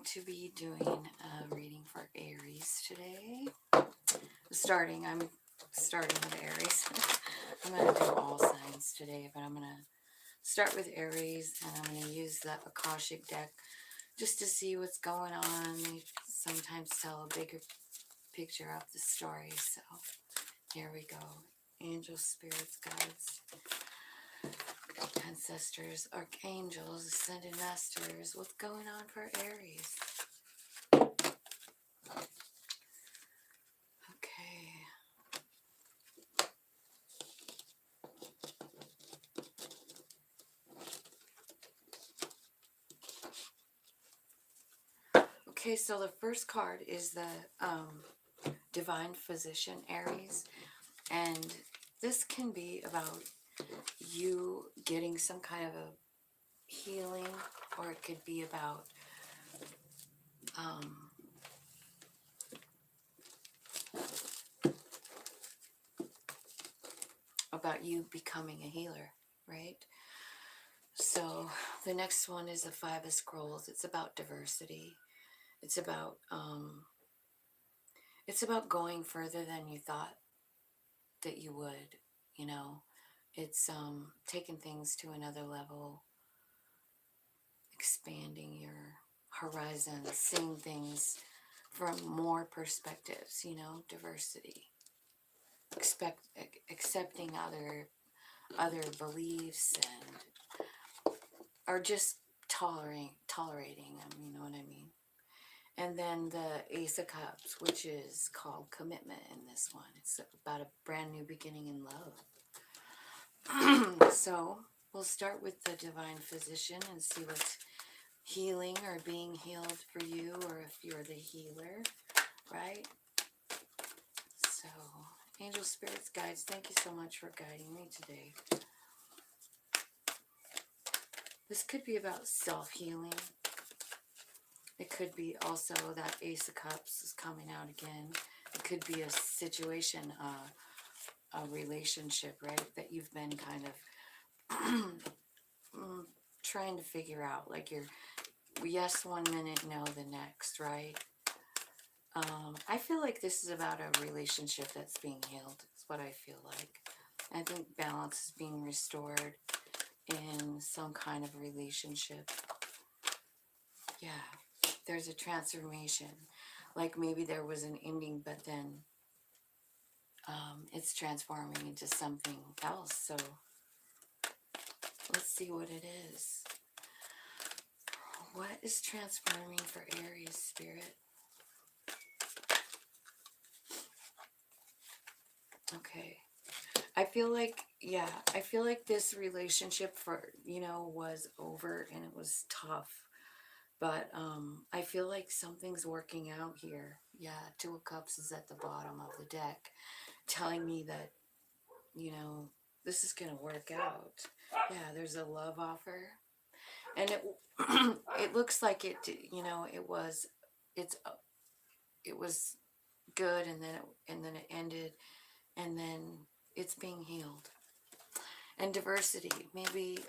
to be doing a reading for Aries today. I'm starting with Aries. I'm going to do all signs today, but I'm going to start with Aries, and I'm going to use the Akashic deck just to see what's going on. They sometimes tell a bigger picture of the story. So here we go. Angels, spirits, guides, ancestors, archangels, ascended masters. What's going on for Aries? Okay. Okay, so the first card is the Divine Physician, Aries. And this can be about you getting some kind of a healing, or it could be about you becoming a healer, right? So the next one is the Five of Scrolls. It's about diversity. It's about going further than you thought that you would, you know. It's taking things to another level, expanding your horizons, seeing things from more perspectives, you know, diversity. Accepting other beliefs, and or just tolerating them, you know what I mean? And then the Ace of Cups, which is called commitment in this one. It's about a brand new beginning in love. So we'll start with the Divine Physician and see what's healing or being healed for you, or if you're the healer, right? So, angel, spirits, guides, thank you so much for guiding me today. This could be about self-healing. It could be also that Ace of Cups is coming out again. It could be a situation, a relationship, right, that you've been kind of trying to figure out. Like you're yes one minute, no the next, right? I feel like this is about a relationship that's being healed. Is what I feel like. I think balance is being restored in some kind of relationship. Yeah, there's a transformation. Like maybe there was an ending, but then it's transforming into something else. So let's see what it is. What is transforming for Aries, Spirit? Okay. I feel like this relationship was over and it was tough. But I feel like something's working out here. Yeah, Two of Cups is at the bottom of the deck, telling me that, this is going to work out. Yeah, there's a love offer. And it looks like it was good, and then it ended, and then it's being healed. And diversity, maybe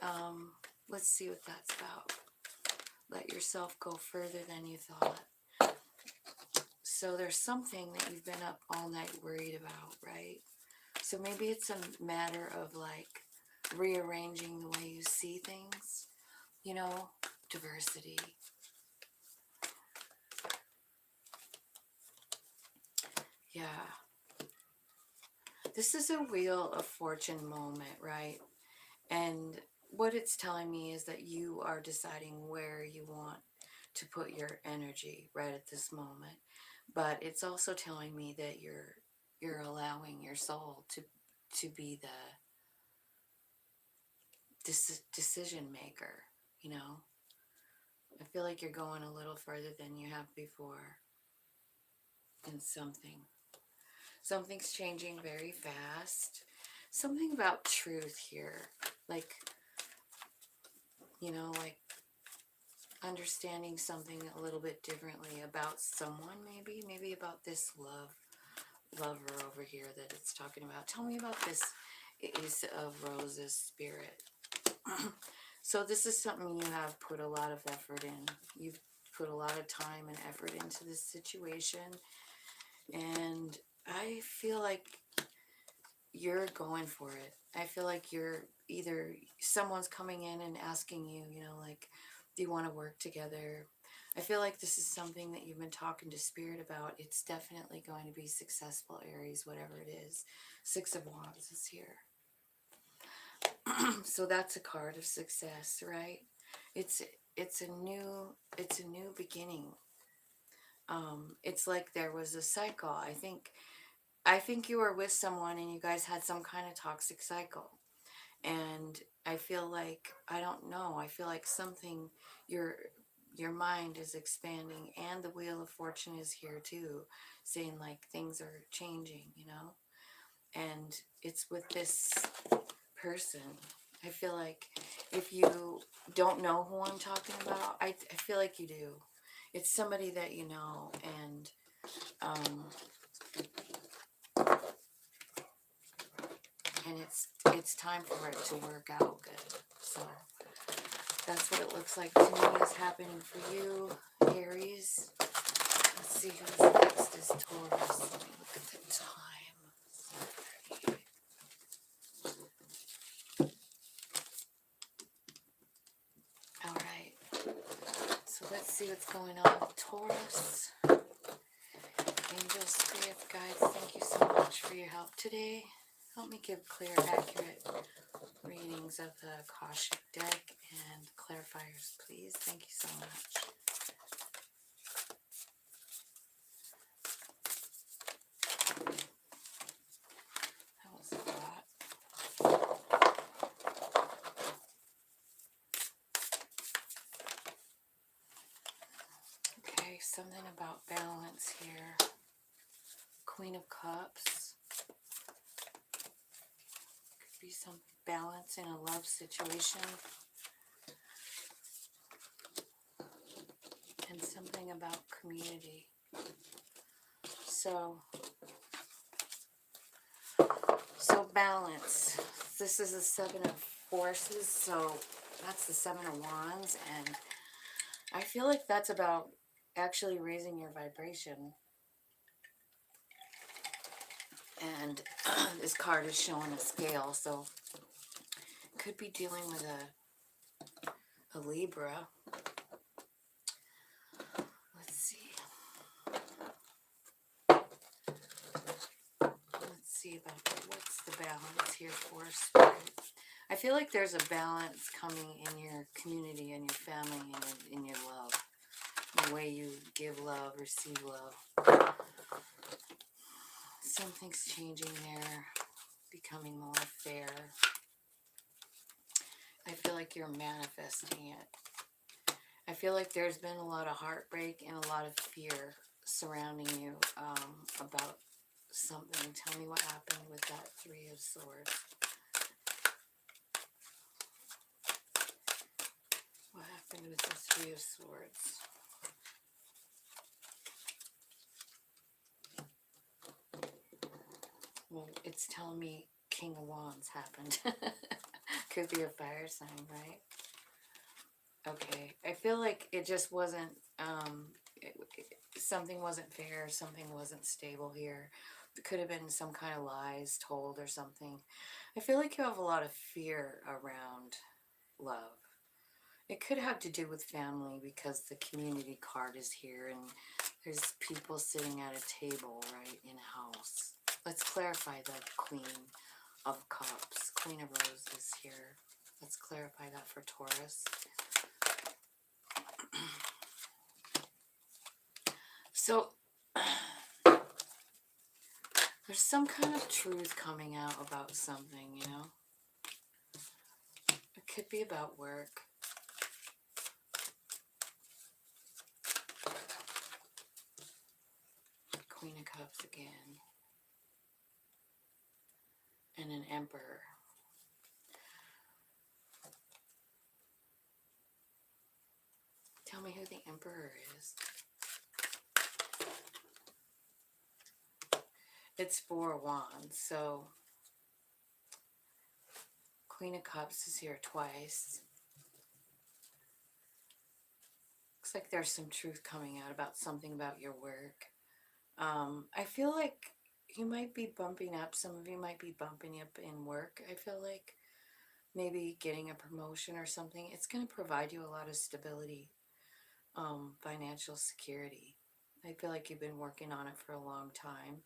let's see what that's about. Let yourself go further than you thought. So there's something that you've been up all night worried about, right? So maybe it's a matter of like rearranging the way you see things, diversity. Yeah. This is a Wheel of Fortune moment, right? And what it's telling me is that you are deciding where you want to put your energy right at this moment. But it's also telling me that you're allowing your soul to be the decision maker, I feel like you're going a little further than you have before in something. Something's changing very fast. Something about truth here. Like, like understanding something a little bit differently about someone, maybe about this lover over here that it's talking about. Tell me about this Ace of Roses, Spirit. So this is something you have put a lot of effort in. You've put a lot of time and effort into this situation, and I feel like you're going for it. I feel like you're either someone's coming in and asking you, you know, like, do you want to work together? I feel like this is something that you've been talking to Spirit about. It's definitely going to be successful, Aries, whatever it is. Six of Wands is here. So that's a card of success, right? It's a new beginning. It's like there was a cycle. I think you were with someone and you guys had some kind of toxic cycle. And I feel like, I don't know, I feel like something, your mind is expanding, and the Wheel of Fortune is here too, saying like things are changing, you know? And it's with this person. I feel like if you don't know who I'm talking about, I feel like you do. It's somebody that you know, and it's time for it to work out good. So that's what it looks like to me is happening for you, Aries. Let's see who's next is Taurus. Let me look at the time. 7:38. All right. So let's see what's going on with Taurus. Angels, Spirit Guides, thank you so much for your help today. Help me give clear, accurate readings of the Akashic deck and clarifiers, please. Thank you so much. That was a lot. Okay, something about balance here. Queen of Cups. Could be some balance in a love situation. And something about community. So balance. This is the Seven of Forces, so that's the Seven of Wands, and I feel like that's about actually raising your vibration. And this card is showing a scale, so could be dealing with a Libra. Let's see. Let's see about what's the balance here for Spirit. I feel like there's a balance coming in your community and your family and in your love. The way you give love, receive love. Something's changing there, becoming more fair. I feel like you're manifesting it. I feel like there's been a lot of heartbreak and a lot of fear surrounding you about something. Tell me what happened with that Three of Swords. What happened with the Three of Swords? Well, it's telling me King of Wands happened. Could be a fire sign, right? Okay. I feel like it just wasn't, something wasn't fair, something wasn't stable here. It could have been some kind of lies told or something. I feel like you have a lot of fear around love. It could have to do with family because the community card is here and there's people sitting at a table, right, in a house. Let's clarify the Queen of Cups. Queen of Roses here. Let's clarify that for Taurus. So, there's some kind of truth coming out about something, you know? It could be about work. Queen of Cups again. And an Emperor. Tell me who the Emperor is. It's Four of Wands, so Queen of Cups is here twice. Looks like there's some truth coming out about something about your work. I feel like you might be bumping up. Some of you might be bumping up in work. I feel like maybe getting a promotion or something. It's going to provide you a lot of stability, financial security. I feel like you've been working on it for a long time,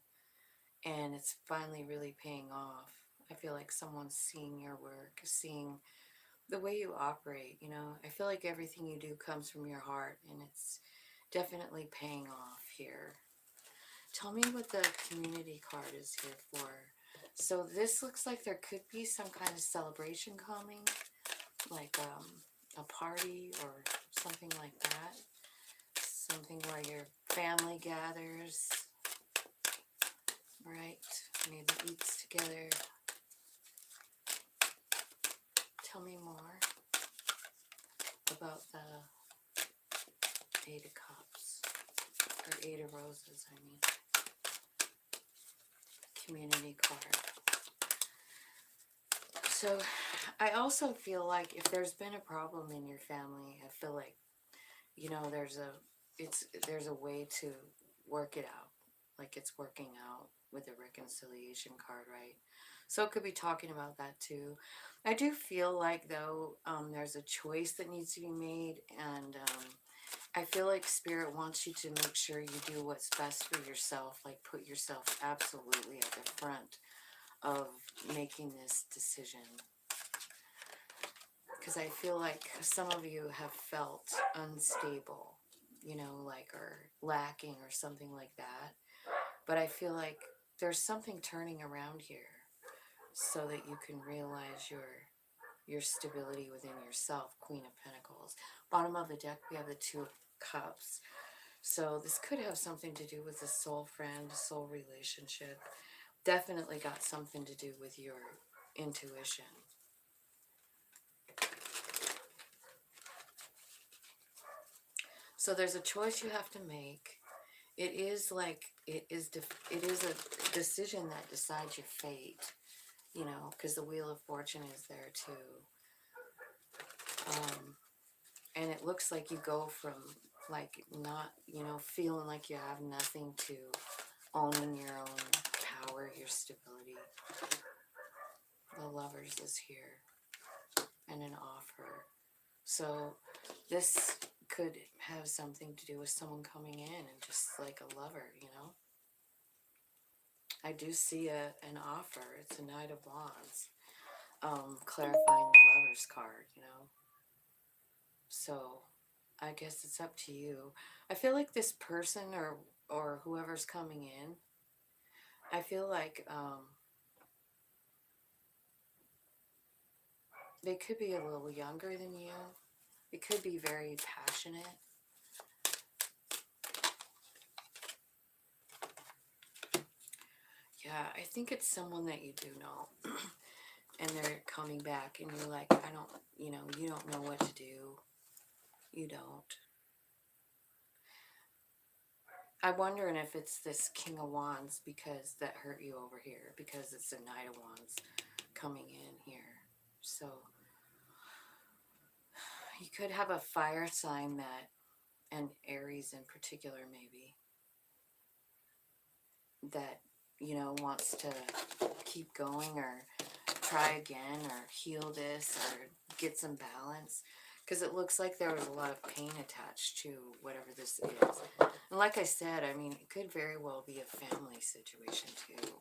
and it's finally really paying off. I feel like someone's seeing your work, seeing the way you operate, you know. I feel like everything you do comes from your heart, and it's definitely paying off here. Tell me what the community card is here for. So this looks like there could be some kind of celebration coming, like a party or something like that. Something where your family gathers, right? Maybe eats together. Tell me more about the Eight of Cups, or Eight of Roses, I mean. Community card. So I also feel like if there's been a problem in your family, I feel like, you know, there's a way to work it out. Like it's working out with the reconciliation card, right? So it could be talking about that too. I do feel like, though, there's a choice that needs to be made, and I feel like Spirit wants you to make sure you do what's best for yourself, like put yourself absolutely at the front of making this decision. Because I feel like some of you have felt unstable, you know, like, or lacking or something like that. But I feel like there's something turning around here so that you can realize your stability within yourself. Queen of Pentacles. Bottom of the deck, we have the Two of Cups. So this could have something to do with a soul friend, soul relationship. Definitely got something to do with your intuition. So there's a choice you have to make. It is like, it is a decision that decides your fate, you know, because the Wheel of Fortune is there too. And it looks like you go from, like, not, you know, feeling like you have nothing to owning your own power, your stability. The Lovers is here, and an offer. So this could have something to do with someone coming in and just like a lover, you know. I do see an offer. It's a Knight of Wands, clarifying the Lovers card, you know. So I guess it's up to you. I feel like this person or whoever's coming in, I feel like they could be a little younger than you. It could be very passionate. Yeah, I think it's someone that you do know. And they're coming back and you're like, I don't, you know, you don't know what to do. You don't. I'm wondering if it's this King of Wands because that hurt you over here, because it's a Knight of Wands coming in here. So you could have a fire sign that, and Aries in particular maybe, that, you know, wants to keep going or try again or heal this or get some balance. Because it looks like there was a lot of pain attached to whatever this is. And like I said, I mean, it could very well be a family situation too.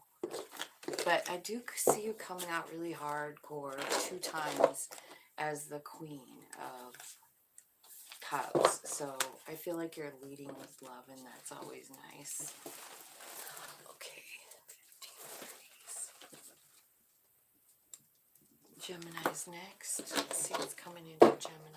But I do see you coming out really hardcore 2 times as the Queen of Cups. So I feel like you're leading with love, and that's always nice. Okay. 15 Gemini's next. Let's see what's coming into Gemini.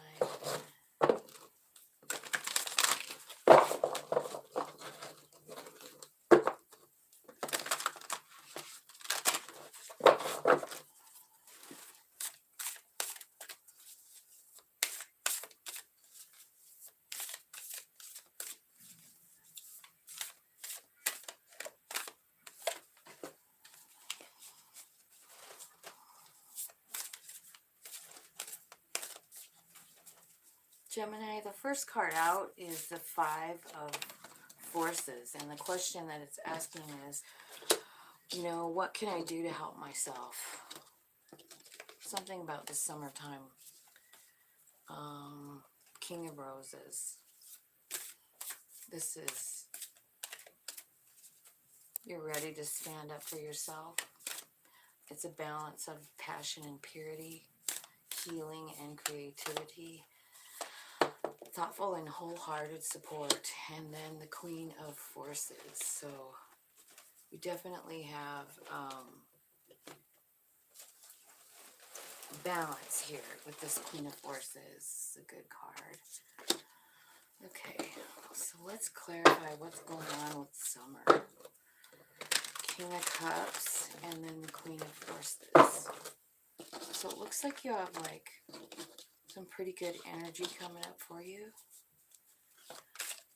Gemini, the first card out is the Five of Forces. And the question that it's asking is, you know, what can I do to help myself? Something about the summertime. King of Roses. This is, you're ready to stand up for yourself. It's a balance of passion and purity, healing and creativity, thoughtful and wholehearted support, and then the Queen of Forces. So we definitely have balance here with this Queen of Forces. It's a good card. Okay, so let's clarify what's going on with summer. King of Cups and then the Queen of Forces. So it looks like you have like some pretty good energy coming up for you.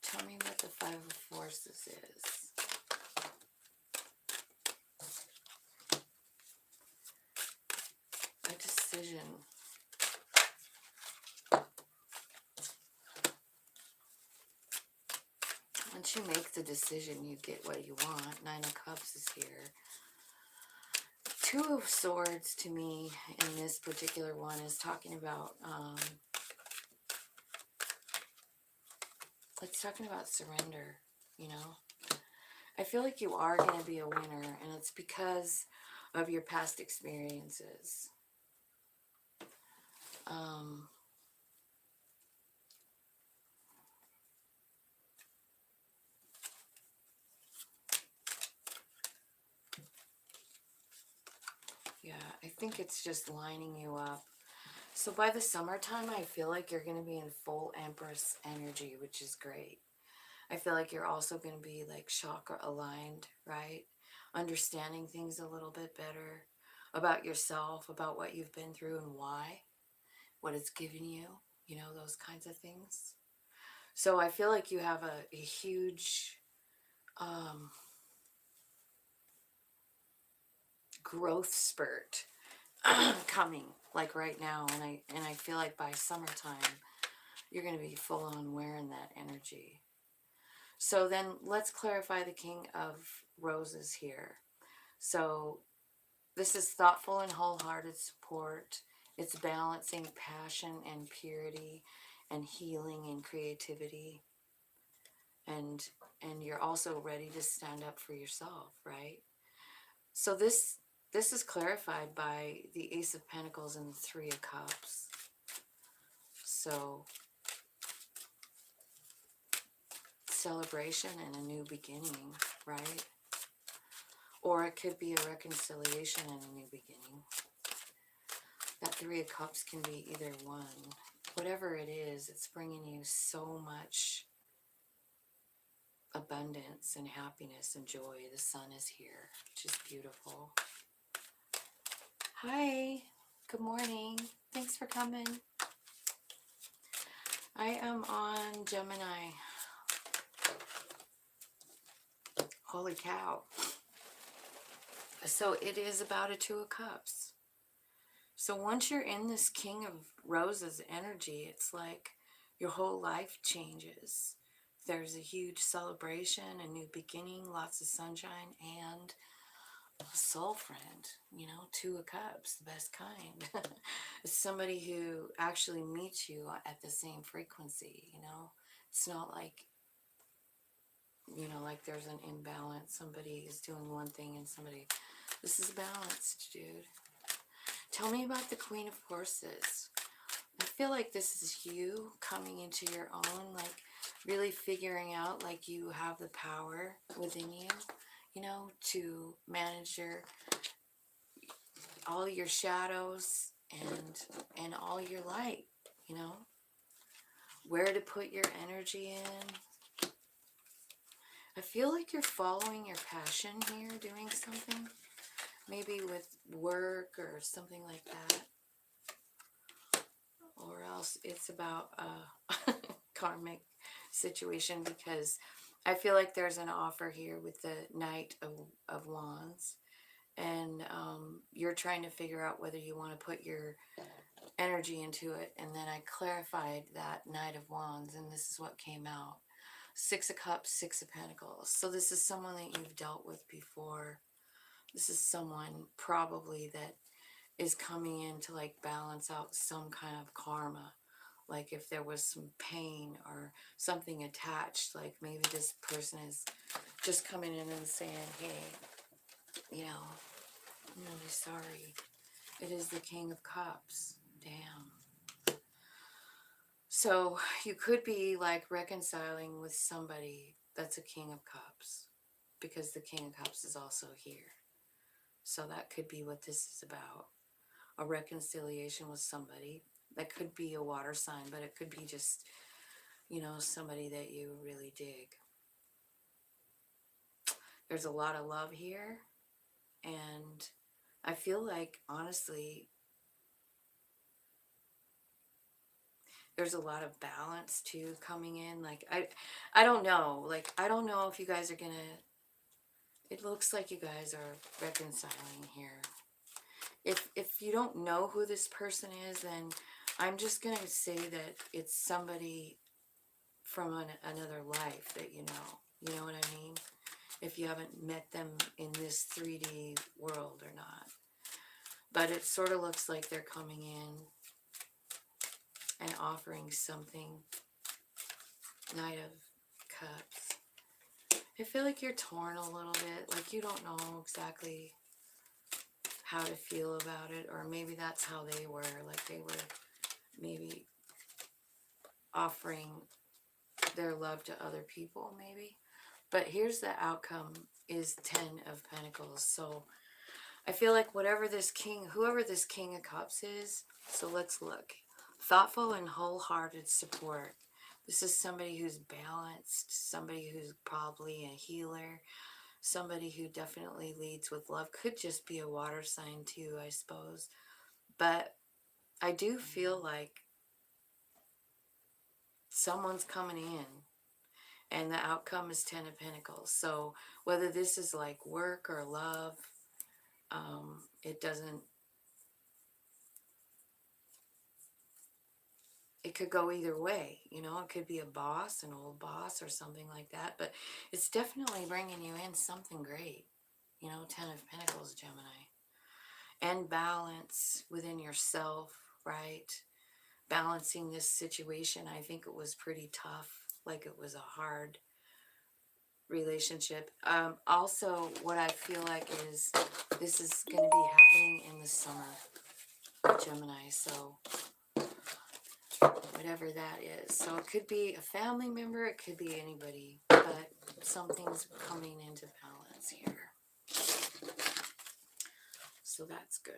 Tell me what the Five of Forces is. A decision. Once you make the decision, you get what you want. Nine of Cups is here. Two of Swords to me in this particular one is talking about, it's talking about surrender, you know. I feel like you are going to be a winner, and it's because of your past experiences. Yeah, I think it's just lining you up. So by the summertime, I feel like you're going to be in full Empress energy, which is great. I feel like you're also going to be like chakra aligned, right? Understanding things a little bit better about yourself, about what you've been through and why, what it's given you, you know, those kinds of things. So I feel like you have a huge growth spurt coming, like right now, and I feel like by summertime you're going to be full on wearing that energy. So then let's clarify the King of Roses here. So this is thoughtful and wholehearted support. It's balancing passion and purity and healing and creativity. And you're also ready to stand up for yourself, right? So this is clarified by the Ace of Pentacles and the Three of Cups. So celebration and a new beginning, right? Or it could be a reconciliation and a new beginning. That Three of Cups can be either one. Whatever it is, it's bringing you so much abundance and happiness and joy. The sun is here, which is beautiful. Hi, good morning. Thanks for coming. I am on Gemini. Holy cow. So it is about a Two of Cups. So once you're in this King of Roses energy, it's like your whole life changes. There's a huge celebration, a new beginning, lots of sunshine, and a soul friend, you know, Two of Cups, the best kind. It's somebody who actually meets you at the same frequency, you know. It's not like, you know, like there's an imbalance. Somebody is doing one thing and somebody... This is balanced, dude. Tell me about the Queen of Forces. I feel like this is you coming into your own, like really figuring out like you have the power within you, you know, to manage all your shadows and all your light, you know, where to put your energy in. I feel like you're following your passion here, doing something, maybe with work or something like that. Or else it's about a karmic situation, because I feel like there's an offer here with the Knight of Wands. and you're trying to figure out whether you want to put your energy into it. And then I clarified that Knight of Wands, and this is what came out. Six of Cups, Six of Pentacles. So this is someone that you've dealt with before. This is someone probably that is coming in to like balance out some kind of karma. Like if there was some pain or something attached, like maybe this person is just coming in and saying, hey, you know, I'm really sorry. It is the King of Cups. Damn. So you could be like reconciling with somebody that's a King of Cups, because the King of Cups is also here. So that could be what this is about. A reconciliation with somebody. That could be a water sign, but it could be just, you know, somebody that you really dig. There's a lot of love here, and I feel like, honestly, there's a lot of balance too coming in. Like, I don't know. Like, I don't know if you guys are gonna, it looks like you guys are reconciling here. If you don't know who this person is, then I'm just gonna say that it's somebody from another life that you know. You know what I mean? If you haven't met them in this 3D world or not. But it sort of looks like they're coming in and offering something. Knight of Cups. I feel like you're torn a little bit. Like you don't know exactly how to feel about it. Or maybe that's how they were. Like they were maybe offering their love to other people, maybe. But here's the outcome, is 10 of Pentacles. So I feel like whoever this King of Cups is, so let's look. Thoughtful and wholehearted support. This is somebody who's balanced, somebody who's probably a healer, somebody who definitely leads with love. Could just be a water sign too, I suppose. But I do feel like someone's coming in, and the outcome is 10 of Pentacles. So whether this is like work or love, it doesn't, it could go either way, you know. It could be a boss, an old boss or something like that, but it's definitely bringing you in something great, you know. 10 of Pentacles, Gemini. And balance within yourself, right? Balancing this situation. I think it was pretty tough, like it was a hard relationship. Also, what I feel like is this is going to be happening in the summer, Gemini. So whatever that is. So it could be a family member, it could be anybody, but something's coming into balance here. So that's good.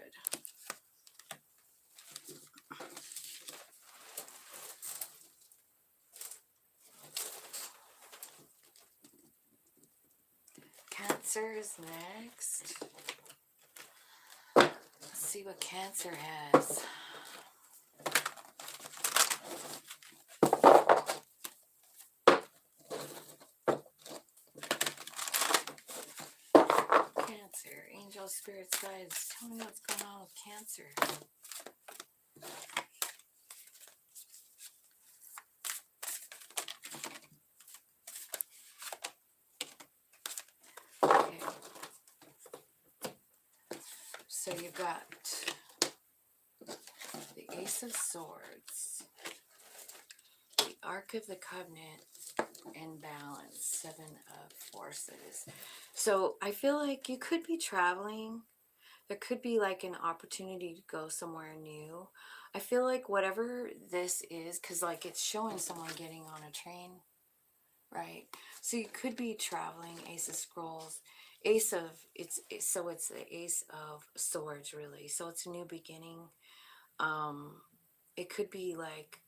Cancer is next. Let's see what Cancer has. Cancer, angel, spirits, guides, tell me what's going on with Cancer. Okay. So you've got the Ace of Swords, the Ark of the Covenant, and balance, 7 of Forces. So I feel like you could be traveling. There could be like an opportunity to go somewhere new. I feel like whatever this is, because like it's showing someone getting on a train, right? So you could be traveling. Ace of Scrolls, so it's the Ace of Swords, really. So it's a new beginning. It could be like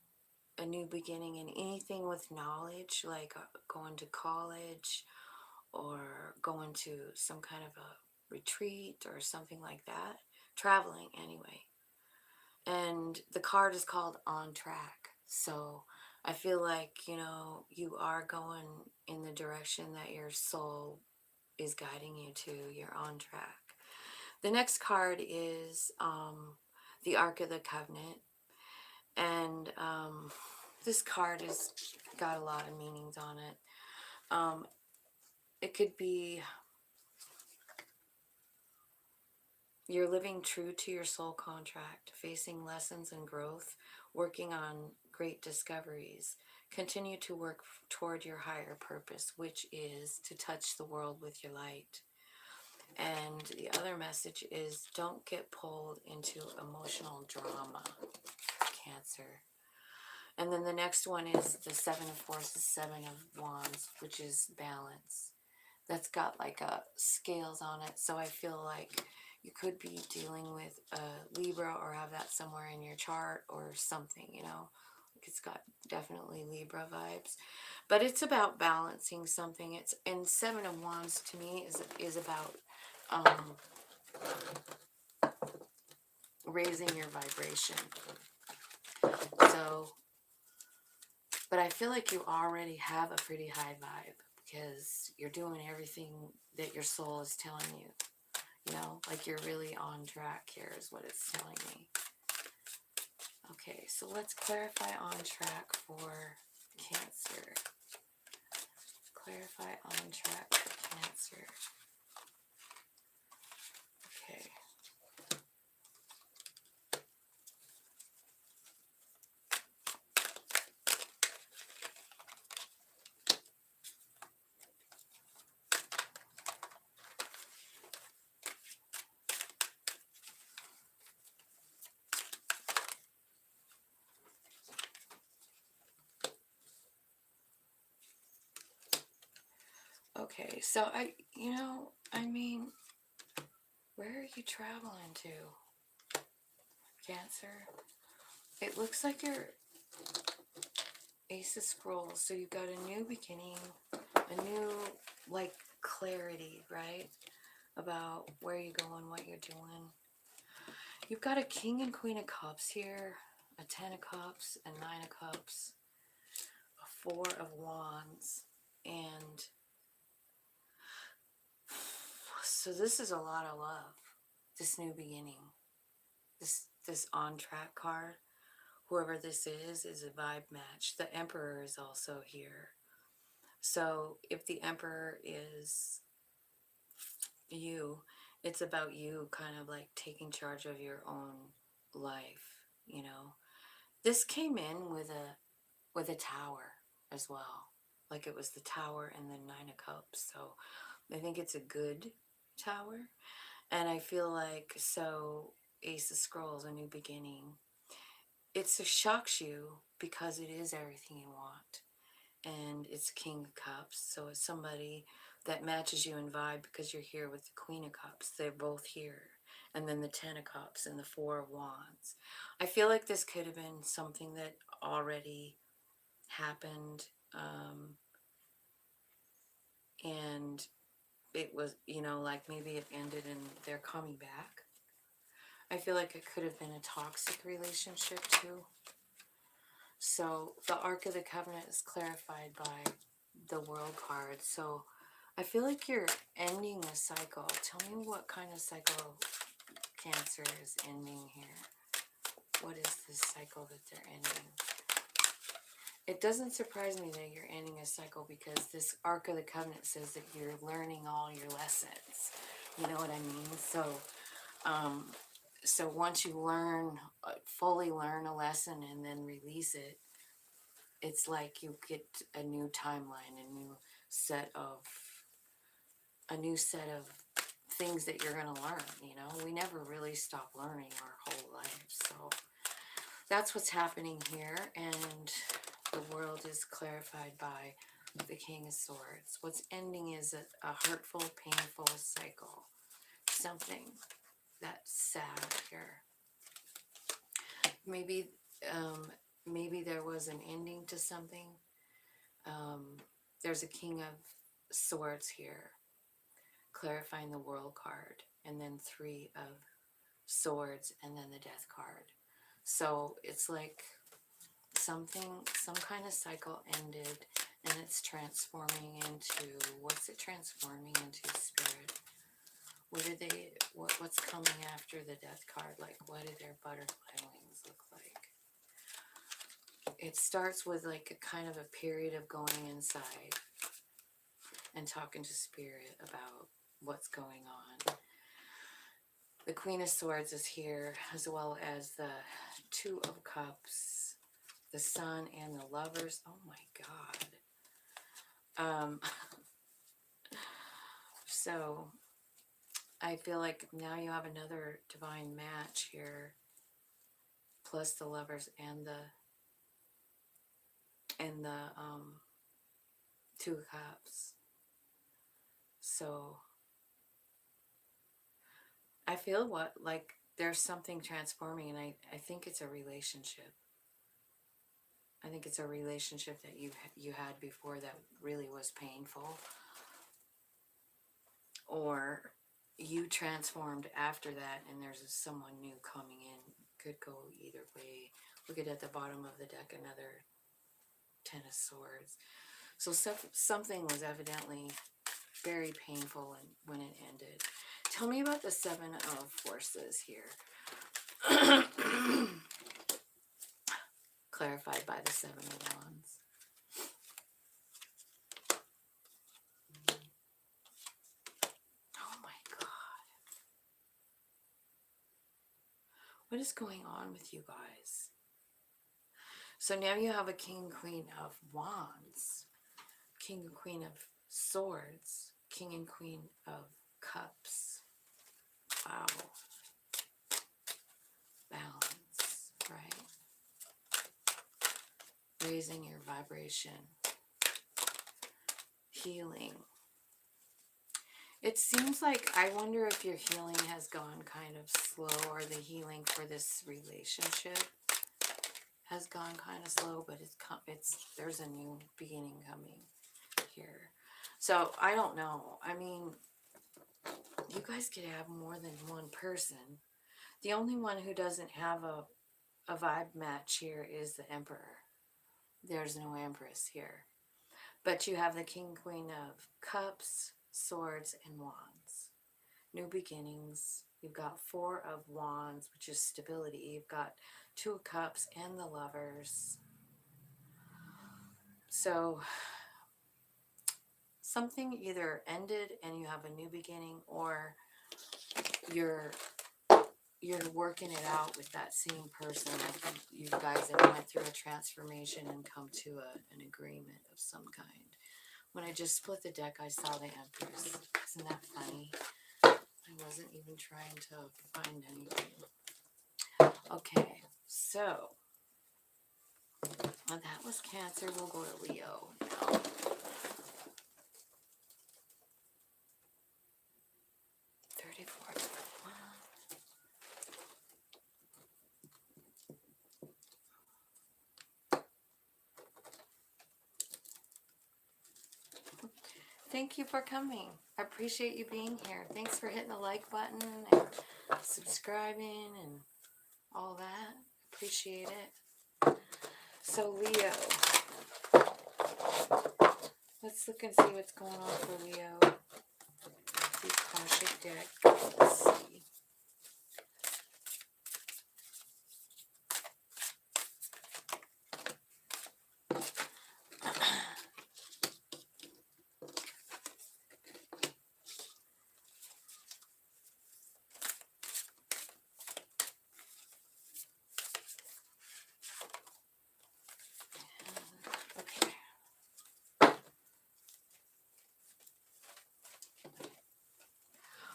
a new beginning in anything with knowledge, like going to college or going to some kind of a retreat or something like that. Traveling anyway. And the card is called On Track. So I feel like, you know, you are going in the direction that your soul is guiding you to. You're on track. The next card is the Ark of the Covenant. And this card has got a lot of meanings on it. It could be you're living true to your soul contract, facing lessons and growth, working on great discoveries. Continue to work toward your higher purpose, which is to touch the world with your light. And the other message is don't get pulled into emotional drama, Cancer. And then the next one is the Seven of Forces, Seven of Wands, which is balance. That's got like a scales on it. So I feel like you could be dealing with a Libra or have that somewhere in your chart or something, you know. It's got definitely Libra vibes. But it's about balancing something. It's, and Seven of Wands to me is about raising your vibration. So, but I feel like you already have a pretty high vibe because you're doing everything that your soul is telling you. You know, like you're really on track here is what it's telling me. Okay, so let's clarify on track for Cancer. Clarify on track for Cancer. Okay. Okay, so I mean, where are you traveling to, Cancer? It looks like you're Ace of Scrolls, so you've got a new beginning, a new, like, clarity, right? About where you're going, what you're doing. You've got a King and Queen of Cups here, a Ten of Cups, a Nine of Cups, a Four of Wands, and so this is a lot of love, this new beginning, this on track card. Whoever this is a vibe match. The Emperor is also here. So if the Emperor is you, it's about you kind of like taking charge of your own life, you know. This came in with a tower as well. Like it was the Tower and the Nine of Cups. So I think it's a good tower. And I feel like, so Ace of Scrolls, a new beginning. It shocks you because it is everything you want. And it's King of Cups. So it's somebody that matches you in vibe because you're here with the Queen of Cups. They're both here. And then the Ten of Cups and the Four of Wands. I feel like this could have been something that already happened. And it was, you know, like maybe it ended and they're coming back. I feel like it could have been a toxic relationship too. So the Ark of the Covenant is clarified by the World card. So I feel like you're ending a cycle. Tell me what kind of cycle Cancer is ending here. What is this cycle that they're ending? It doesn't surprise me that you're ending a cycle because this Ark of the Covenant says that you're learning all your lessons. You know what I mean? So once you learn, fully learn a lesson and then release it, it's like you get a new timeline, a new set of things that you're going to learn. You know, we never really stop learning our whole life. So that's what's happening here. And the world is clarified by the King of Swords. What's ending is a hurtful, painful cycle. Something that's sad here. Maybe there was an ending to something. There's a King of Swords here, clarifying the World card, and then Three of Swords, and then the Death card. So it's like some kind of cycle ended, and it's transforming into, what's it transforming into, Spirit? what's coming after the death card? Like, what do their butterfly wings look like? It starts with like a kind of a period of going inside and talking to spirit about what's going on. The Queen of Swords is here, as well as the Two of Cups, the Sun, and the Lovers. Oh my God. So I feel like now you have another divine match here, plus the Lovers and the Two of Cups. So I feel like there's something transforming, and I think it's a relationship. I think it's a relationship that you had before that really was painful, or you transformed after that and there's someone new coming in. Could go either way. Look at the bottom of the deck, another Ten of Swords. So something was evidently very painful when it ended. Tell me about the Seven of Forces here. Clarified by the Seven of Wands. Oh my God. What is going on with you guys? So now you have a King, Queen of Wands, King and Queen of Swords, King and Queen of Cups. Wow. Balance, right? Raising your vibration. Healing. It seems like, I wonder if your healing has gone kind of slow, or the healing for this relationship has gone kind of slow, but there's a new beginning coming here. So I don't know. I mean, you guys could have more than one person. The only one who doesn't have a vibe match here is the Emperor. There's no Empress here. But you have the King, Queen of Cups, Swords, and Wands. New beginnings. You've got Four of Wands, which is stability. You've got Two of Cups and the Lovers. So something either ended and you have a new beginning, or you're working it out with that same person. Like you guys have went through a transformation and come to an agreement of some kind. When I just split the deck, I saw the Empress. Isn't that funny? I wasn't even trying to find anything. Okay, so well, that was Cancer. We'll go to Leo now. Thank you for coming. I appreciate you being here. Thanks for hitting the like button and subscribing and all that. Appreciate it. So Leo, let's look and see what's going on for Leo. The Akashic deck. Let's see.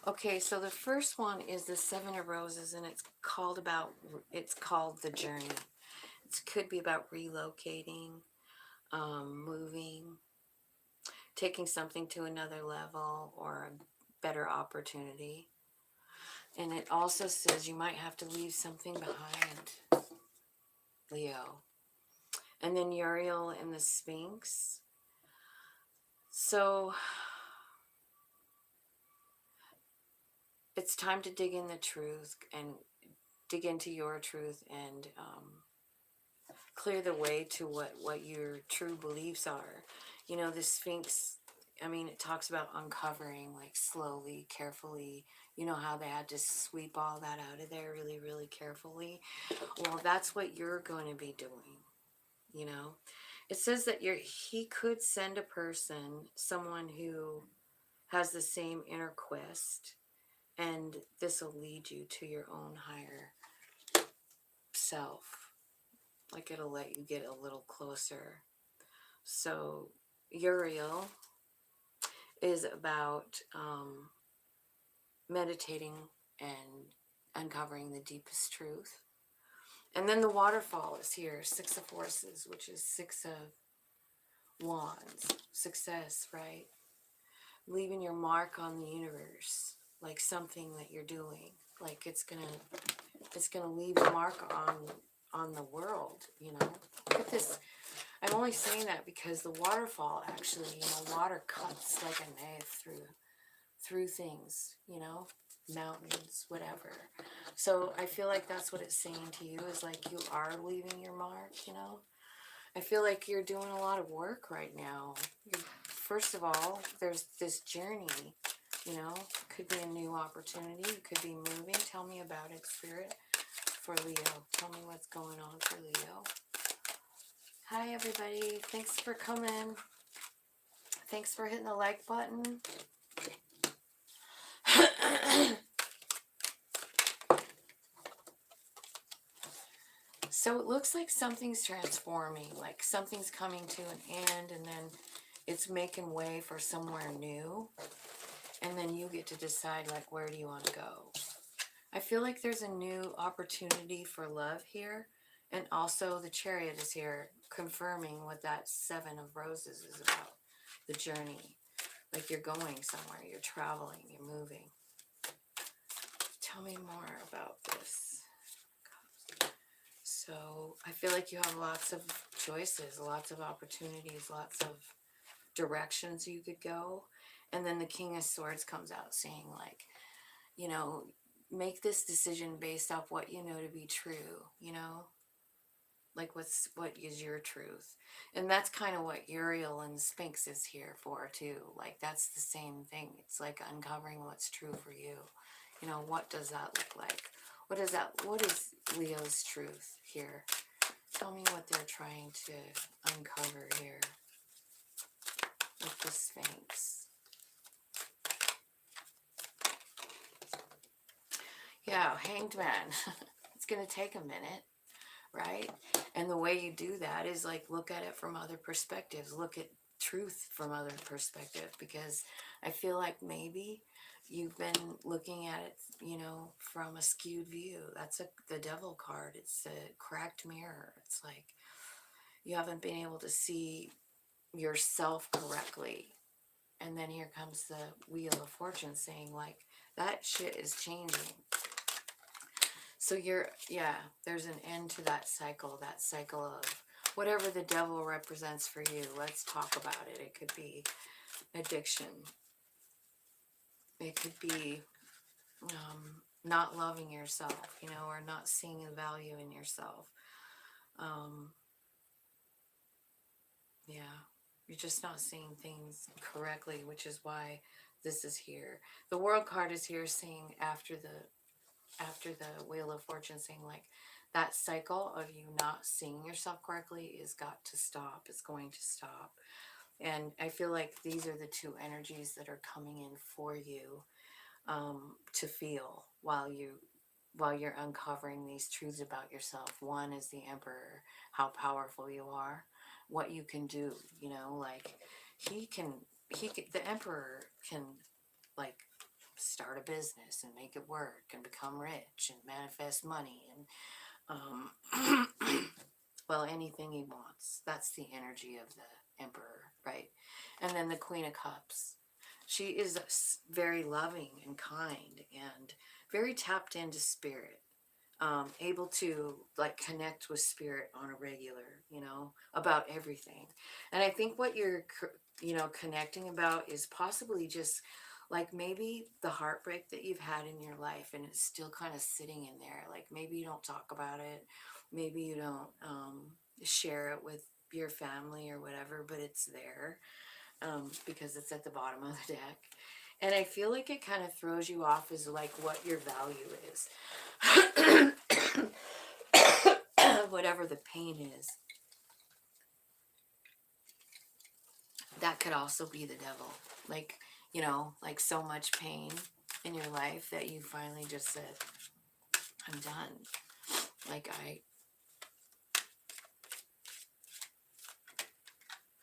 Okay, so the first one is the Seven of Roses, and it's called the journey. It could be about relocating, moving, taking something to another level, or a better opportunity. And it also says you might have to leave something behind, Leo. And then Uriel and the Sphinx. So it's time to dig in the truth and dig into your truth and clear the way to what your true beliefs are. You know, the Sphinx I mean, it talks about uncovering, like, slowly, carefully. You know how they had to sweep all that out of there really, really carefully? Well, that's what you're going to be doing, you know? It says that he could send a person, someone who has the same inner quest, and this will lead you to your own higher self. Like, it'll let you get a little closer. So, Uriel is about meditating and uncovering the deepest truth. And then the waterfall is here, Six of Horses, which is Six of Wands, success, right? Leaving your mark on the universe, like something that you're doing, like it's gonna leave a mark on the world, you know. Look at this. I'm only saying that because the waterfall, actually, you know, water cuts like a knife through things, you know, mountains, whatever. So I feel like that's what it's saying to you, is like you are leaving your mark, you know. I feel like you're doing a lot of work right now. First of all, there's this journey, you know, could be a new opportunity. You could be moving. Tell me about it, Spirit, for Leo. Tell me what's going on for Leo. Hi, everybody. Thanks for coming. Thanks for hitting the like button. So it looks like something's transforming, like something's coming to an end, and then it's making way for somewhere new. And then you get to decide, like, where do you want to go? I feel like there's a new opportunity for love here. And also the Chariot is here, confirming what that Seven of Roses is about. The journey. Like, you're going somewhere, you're traveling, you're moving. Tell me more about this. So I feel like you have lots of choices, lots of opportunities, lots of directions you could go. And then the King of Swords comes out saying, like, you know, make this decision based off what you know to be true, you know? Like, what is your truth? And that's kind of what Uriel and Sphinx is here for, too. Like, that's the same thing. It's like uncovering what's true for you. You know, what does that look like? What is Leo's truth here? Tell me what they're trying to uncover here with the Sphinx. Yeah, Hanged Man. It's going to take a minute, right? And the way you do that is, like, look at it from other perspectives. Look at truth from other perspective, because I feel like maybe you've been looking at it, you know, from a skewed view. That's the Devil card. It's a cracked mirror. It's like you haven't been able to see yourself correctly. And then here comes the Wheel of Fortune saying, like, that shit is changing. So there's an end to that cycle of whatever the devil represents for you. Let's talk about it. It could be addiction. It could be not loving yourself, you know, or not seeing the value in yourself. You're just not seeing things correctly, which is why this is here. The World card is here saying after the Wheel of Fortune, saying, like, that cycle of you not seeing yourself correctly is got to stop. It's going to stop. And I feel like these are the two energies that are coming in for you to feel while you're uncovering these truths about yourself. One is the Emperor, how powerful you are, what you can do, you know, like the Emperor can, like, start a business and make it work and become rich and manifest money and well, anything he wants. That's the energy of the Emperor, right? And then the Queen of Cups, she is very loving and kind and very tapped into spirit, able to, like, connect with spirit on a regular, you know, about everything. And I think what you're, you know, connecting about is possibly just, like, maybe the heartbreak that you've had in your life and it's still kind of sitting in there. Like, maybe you don't talk about it. Maybe you don't share it with your family or whatever, but it's there. because it's at the bottom of the deck. And I feel like it kind of throws you off as like what your value is. Whatever the pain is. That could also be the devil. Like, you know, like so much pain in your life that you finally just said, I'm done. Like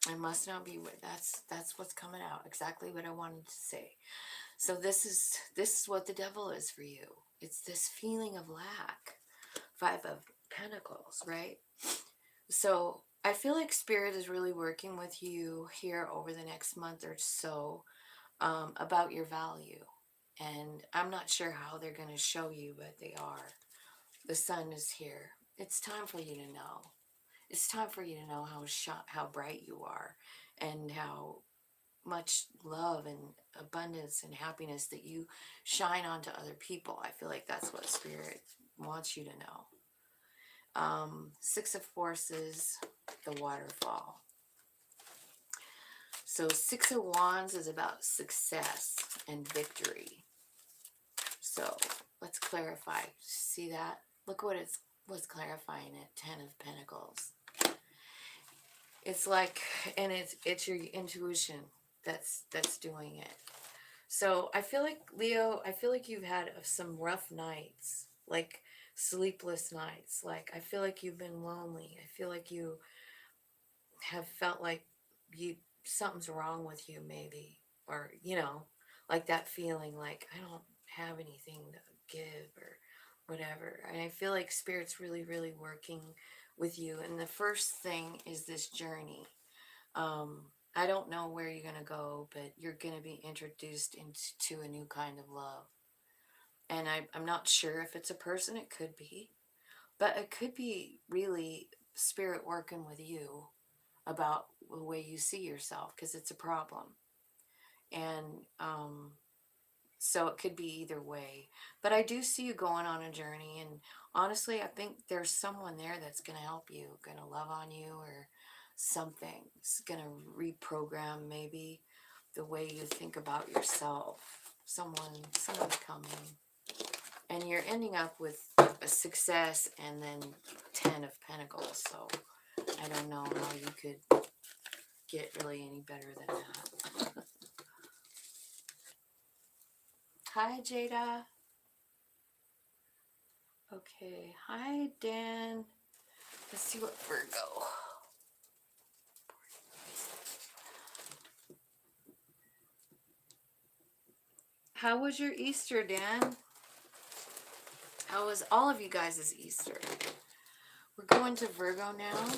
I must not be with, that's what's coming out. Exactly what I wanted to say. So this is what the devil is for you. It's this feeling of lack. 5 of Pentacles, right? So I feel like Spirit is really working with you here over the next month or so, about your value. And I'm not sure how they're going to show you, but they are. The sun is here. It's time for you to know. It's time for you to know how bright you are, and how much love and abundance and happiness that you shine onto other people. I feel like that's what Spirit wants you to know. 6 of Forces, the waterfall. So 6 of Wands is about success and victory. So let's clarify. See that? Look what's clarifying it. 10 of Pentacles. It's like, and it's your intuition that's doing it. So I feel like, Leo, I feel like you've had some rough nights, like sleepless nights. Like I feel like you've been lonely. I feel like you have felt like something's wrong with you, maybe, or you know, like that feeling like I don't have anything to give or whatever. And I feel like Spirit's really, really working with you. And the first thing is this journey. I don't know where you're gonna go, but you're gonna be introduced into a new kind of love. And I'm not sure if it's a person. It could be, but it could be really Spirit working with you about the way you see yourself, because it's a problem. And so it could be either way. But I do see you going on a journey, and honestly, I think there's someone there that's going to help you, going to love on you, or something. It's going to reprogram maybe the way you think about yourself. Someone's coming. And you're ending up with a success and then 10 of Pentacles. So I don't know how you could get really any better than that. Hi, Jada. Okay. Hi, Dan. Let's see what Virgo. How was your Easter, Dan? How was all of you guys' Easter? We're going to Virgo now.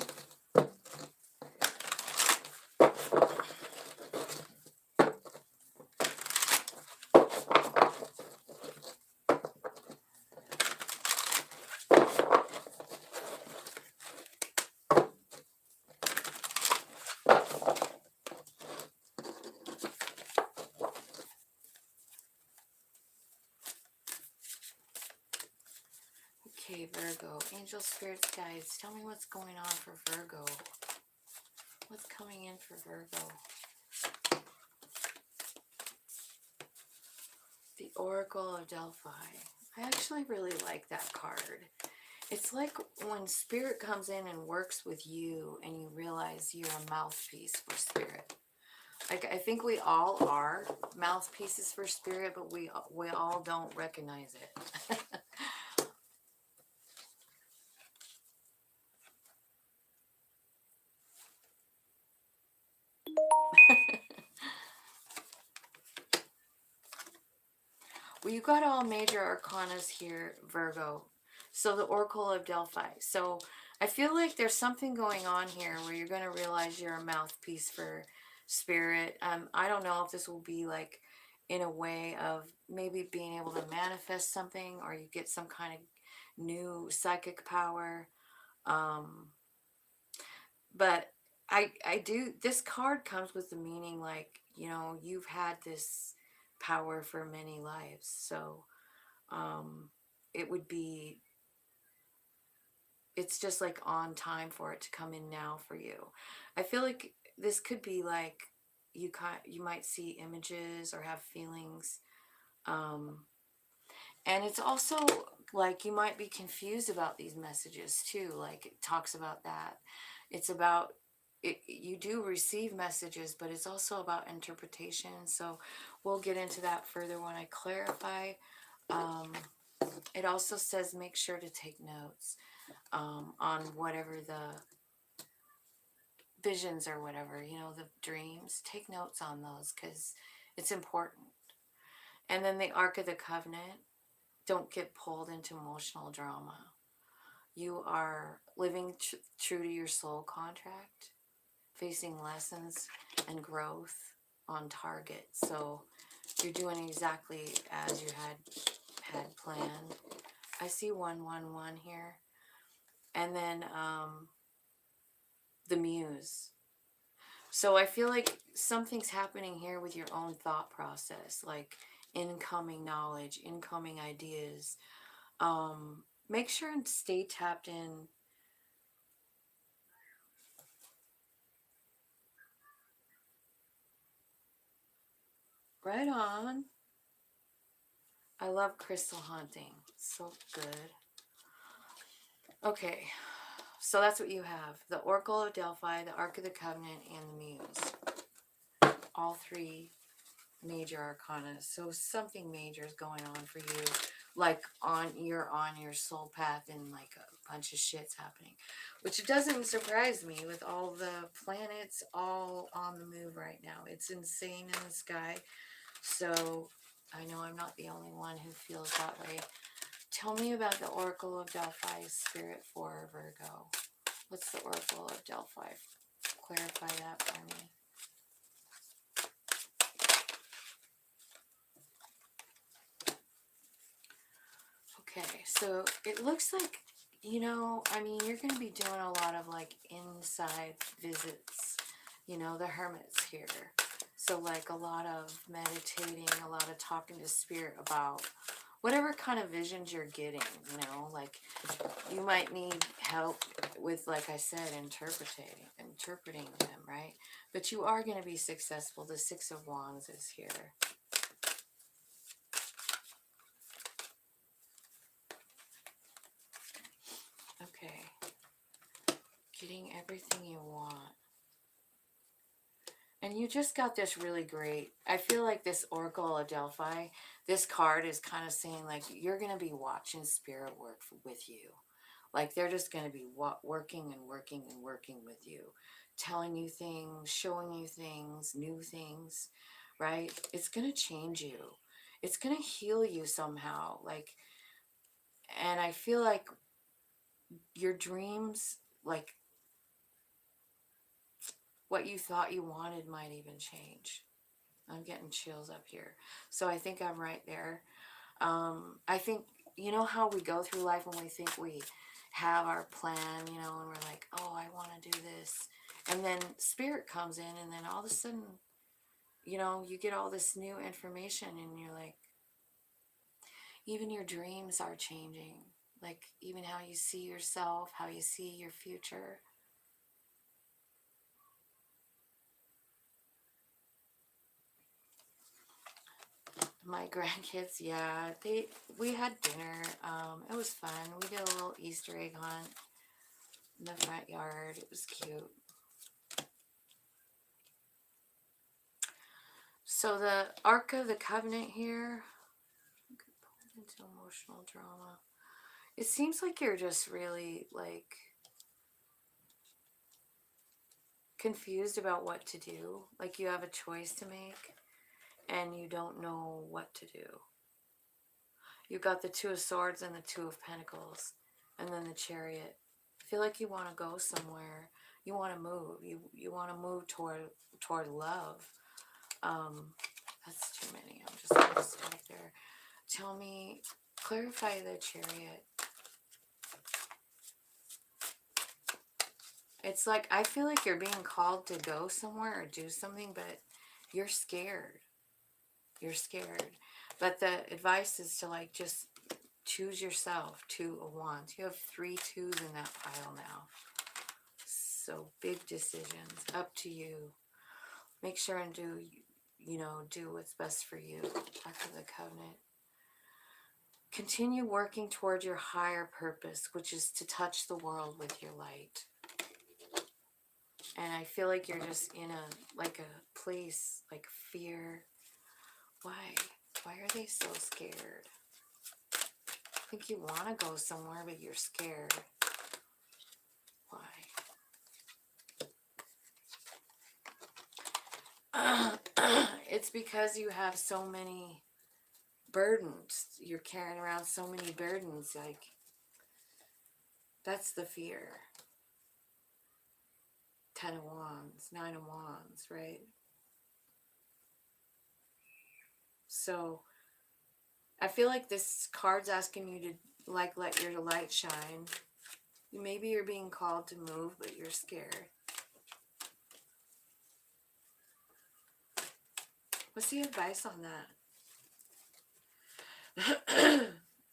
Okay, Virgo. Angel, spirits, guides. Tell me what's going on for Virgo. What's coming in for Virgo? The Oracle of Delphi. I actually really like that card. It's like when Spirit comes in and works with you and you realize you're a mouthpiece for Spirit. Like, I think we all are mouthpieces for Spirit, but we all don't recognize it. Well, you got all major arcanas here, Virgo. So the Oracle of Delphi. So I feel like there's something going on here where you're going to realize you're a mouthpiece for Spirit. I don't know if this will be like in a way of maybe being able to manifest something, or you get some kind of new psychic power. But I do, this card comes with the meaning like, you know, you've had this power for many lives. So it would be, it's just like on time for it to come in now for you. I feel like this could be like you might see images or have feelings. And it's also like you might be confused about these messages too. Like it talks about that. It's about it, you do receive messages, but it's also about interpretation. So we'll get into that further when I clarify. Um, it also says make sure to take notes on whatever the visions or whatever, the dreams. Take notes on those because it's important. And then the Ark of the Covenant. Don't get pulled into emotional drama. You are living true to your soul contract, facing lessons and growth on target. So you're doing exactly as you had planned. I see 111 here. And then the muse. So I feel like something's happening here with your own thought process, like incoming knowledge, incoming ideas. Make sure and stay tapped in. Right on. I love crystal hunting. So good. Okay, so that's what you have. The Oracle of Delphi, the Ark of the Covenant, and the Muse. All three major arcana. So something major is going on for you. Like you're on your soul path and like a bunch of shit's happening. Which doesn't surprise me with all the planets all on the move right now. It's insane in the sky. So I know I'm not the only one who feels that way. Tell me about the Oracle of Delphi, Spirit for Virgo. What's the Oracle of Delphi? Clarify that for me. Okay, so it looks like, you're going to be doing a lot of like inside visits. The hermit's here. So like a lot of meditating, a lot of talking to spirit about whatever kind of visions you're getting, like you might need help with, like I said, interpreting them, right? But you are going to be successful. The Six of Wands is here. Okay. Getting everything you want. And you just got this really great, I feel like this Oracle of Delphi, this card is kind of saying like, you're going to be watching spirit work with you. Like they're just going to be working and working and working with you. Telling you things, showing you things, new things, right? It's going to change you. It's going to heal you somehow. And I feel like your dreams, like what you thought you wanted might even change. I'm getting chills up here. So I think I'm right there. I think, how we go through life when we think we have our plan, and we're like, oh, I want to do this. And then spirit comes in, and then all of a sudden, you get all this new information, and you're like, even your dreams are changing. Like, even how you see yourself, how you see your future. My grandkids, yeah, we had dinner. It was fun. We did a little Easter egg hunt in the front yard. It was cute. So the Ark of the Covenant here, pulled into emotional drama. It seems like you're just really like confused about what to do. Like you have a choice to make and you don't know what to do. You got the Two of Swords and the Two of Pentacles, and then the Chariot. I feel like you want to go somewhere. You want to move. You want to move toward love. That's too many. I'm just going to stop there. Tell me, clarify the Chariot. It's like, I feel like you're being called to go somewhere or do something, but you're scared. You're scared. But the advice is to like just choose yourself. Two of Wands. You have 3 2s in that pile now. So big decisions. Up to you. make sure and do, you know, do what's best for you. After the covenant. Continue working toward your higher purpose, which is to touch the world with your light. And I feel like you're just in a place, like fear. Why? Why are they so scared? I think you want to go somewhere, but you're scared. Why? It's because you have so many burdens. You're carrying around so many burdens. Like, that's the fear. 10 of Wands, 9 of Wands, right? So I feel like this card's asking you to, like, let your light shine. Maybe you're being called to move, but you're scared. What's the advice on that?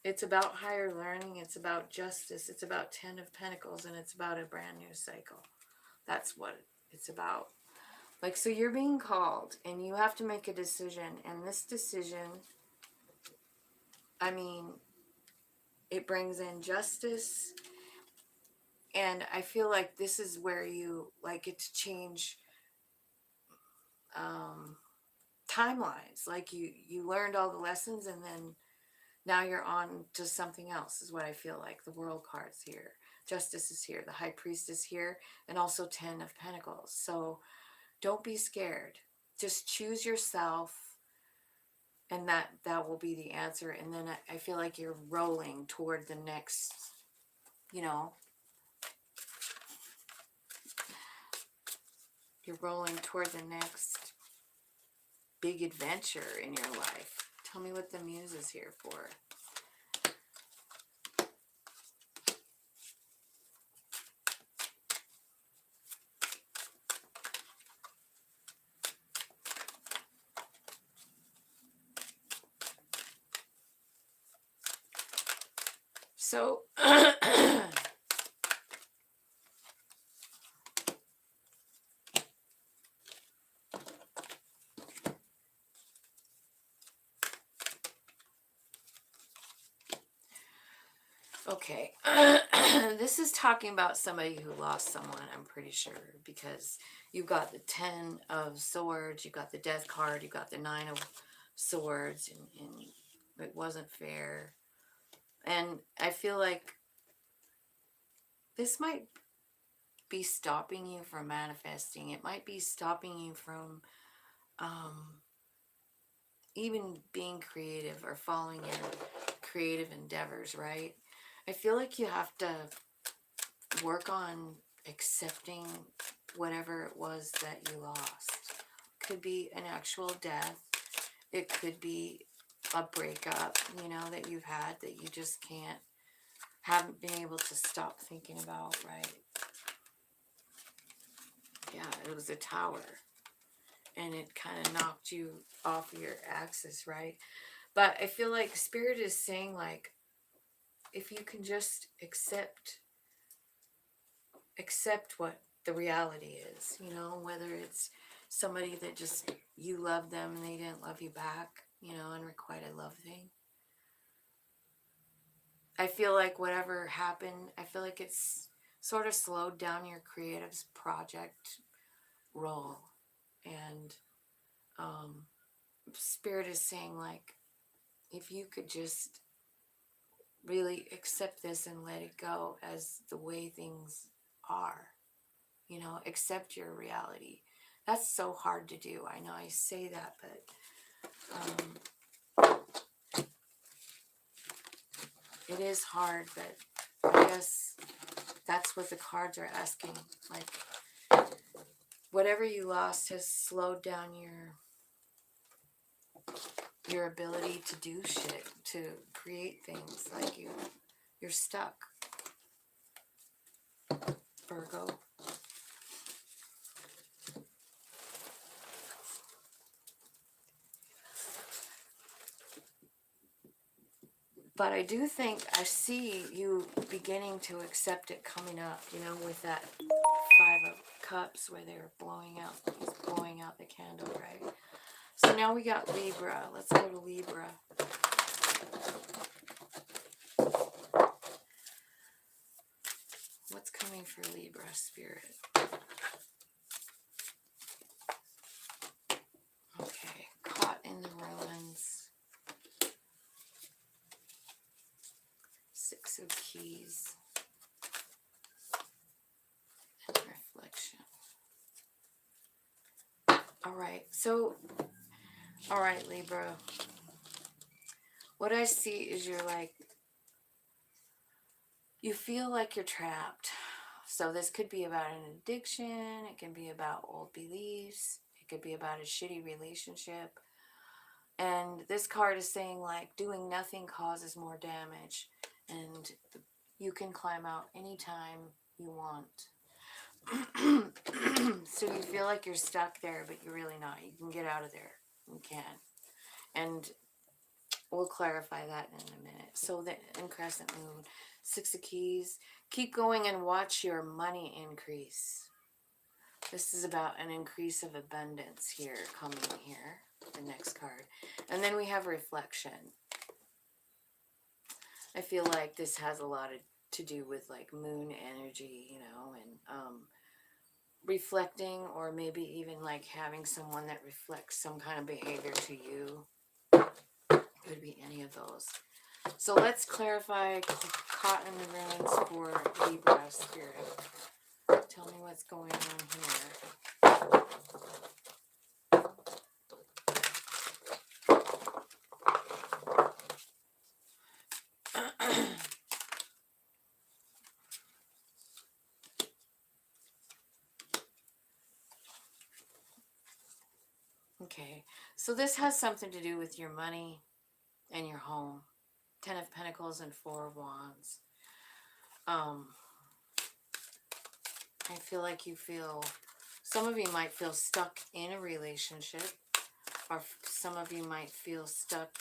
It's about higher learning. It's about justice. It's about 10 of Pentacles, and it's about a brand new cycle. That's what it's about. Like, so you're being called, and you have to make a decision. And this decision, I mean, it brings in justice. And I feel like this is where you, like, get to change timelines. Like, you learned all the lessons, and then now you're on to something else, is what I feel like. The World card's here. Justice is here. The High Priest is here. And also 10 of Pentacles. So don't be scared. Just choose yourself. And that will be the answer. And then I feel like you're rolling toward the next, you know. You're rolling toward the next big adventure in your life. Tell me what the Muse is here for. So, okay. This is talking about somebody who lost someone, I'm pretty sure, because you've got the 10 of Swords, you've got the Death card, you've got the 9 of Swords, and it wasn't fair. And I feel like this might be stopping you from manifesting. It might be stopping you from even being creative or following your creative endeavors, right? I feel like you have to work on accepting whatever it was that you lost. Could be an actual death. It could be a breakup, you know, that you've had that you just haven't been able to stop thinking about, right? Yeah, it was a tower. And it kind of knocked you off your axis, right? But I feel like Spirit is saying, like, if you can just accept what the reality is, you know, whether it's somebody that just, you love them and they didn't love you back, you know, unrequited love thing. I feel like whatever happened, I feel like it's sort of slowed down your creative's project role. And Spirit is saying, like, if you could just really accept this and let it go as the way things are, you know, accept your reality. That's so hard to do. I know I say that, but it is hard. But I guess that's what the cards are asking. Like, whatever you lost has slowed down your ability to do shit, to create things. Like, you're stuck, Virgo. But I do think I see you beginning to accept it coming up, you know, with that Five of Cups where they were blowing out, he's blowing out the candle, right? So now we got Libra. Let's go to Libra. What's coming for Libra, Spirit? Okay, caught in the ruins. Six of Keys. And reflection. Alright, so, alright, Libra. What I see is you're like, you feel like you're trapped. So this could be about an addiction. It can be about old beliefs. It could be about a shitty relationship. And this card is saying, like, doing nothing causes more damage. And you can climb out anytime you want. So you feel like you're stuck there, but you're really not. You can get out of there. You can. And we'll clarify that in a minute. So the in crescent moon, Six of Keys. Keep going and watch your money increase. This is about an increase of abundance here, coming here, the next card. And then we have reflection. I feel like this has a lot to do with like moon energy, you know, and reflecting, or maybe even like having someone that reflects some kind of behavior to you. Could be any of those. So let's clarify caught in the ruins for Libra, Spirit. Tell me what's going on here. Okay, so this has something to do with your money and your home. Ten of Pentacles and Four of Wands. I feel like some of you might feel stuck in a relationship, or some of you might feel stuck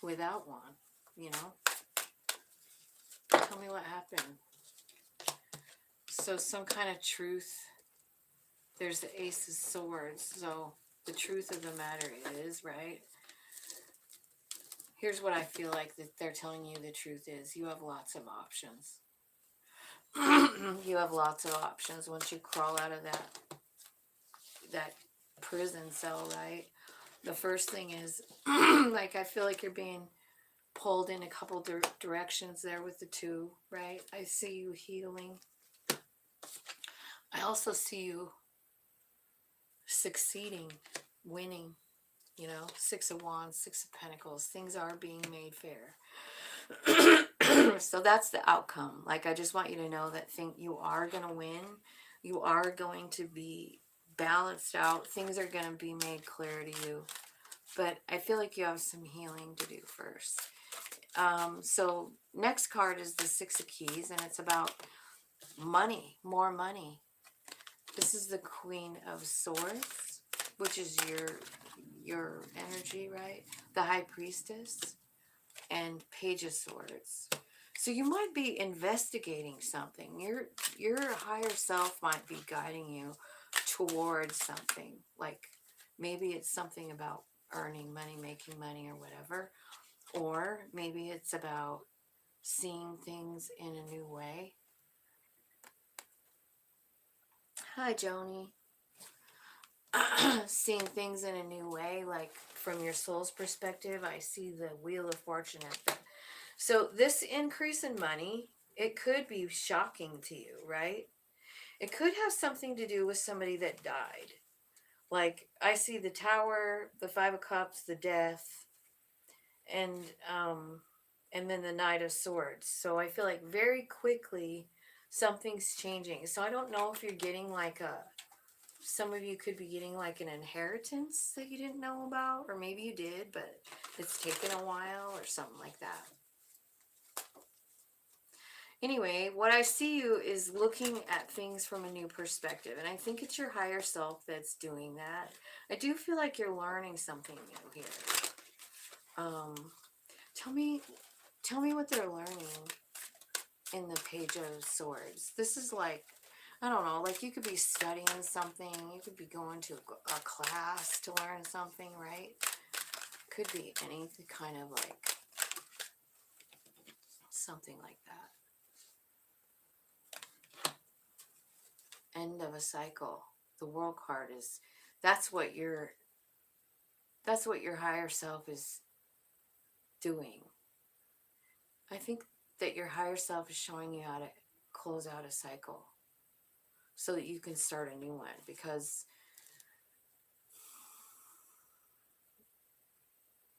without one, you know? Tell me what happened. So some kind of truth. There's the Ace of Swords. So the truth of the matter is, right? Here's what I feel like that they're telling you the truth is. You have lots of options. You have lots of options once you crawl out of that prison cell, right? The first thing is, like, I feel like you're being pulled in a couple directions there with the two, right? I see you healing. I also see you succeeding, winning, you know, Six of Wands, Six of Pentacles. Things are being made fair. So that's the outcome. Like, I just want you to know that you are going to win. You are going to be balanced out. Things are going to be made clear to you. But I feel like you have some healing to do first. So next card is the Six of Keys, and it's about money, more money. This is the Queen of Swords, which is your energy, right? The High Priestess and Page of Swords. So you might be investigating something. Your higher self might be guiding you towards something. Like maybe it's something about earning money, making money, or whatever. Or maybe it's about seeing things in a new way. Hi, Joni. Seeing things in a new way, like from your soul's perspective. I see the Wheel of Fortune at the... So this increase in money, it could be shocking to you, right? It could have something to do with somebody that died. Like, I see the Tower, the Five of Cups, the Death, and then the Knight of Swords. So I feel like very quickly something's changing. So I don't know if you're getting like some of you could be getting like an inheritance that you didn't know about, or maybe you did, but it's taken a while or something like that. Anyway, what I see you is looking at things from a new perspective, and I think it's your higher self that's doing that. I do feel like you're learning something new here. Tell me what they're learning in the Page of Swords. This is like, I don't know, like you could be studying something, you could be going to a class to learn something, right? Could be any kind of like something like that. End of a cycle. The World card is, that's what your higher self is doing. I think that your higher self is showing you how to close out a cycle so that you can start a new one, because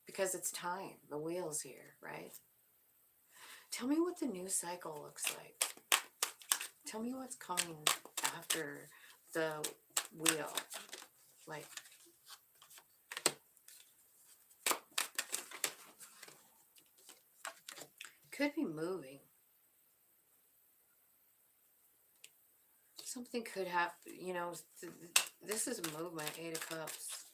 it's time. The wheel's here, right? Tell me what the new cycle looks like. Tell me what's coming after the wheel. Like, could be moving. Something could happen, you know, this is movement, 8 of Cups.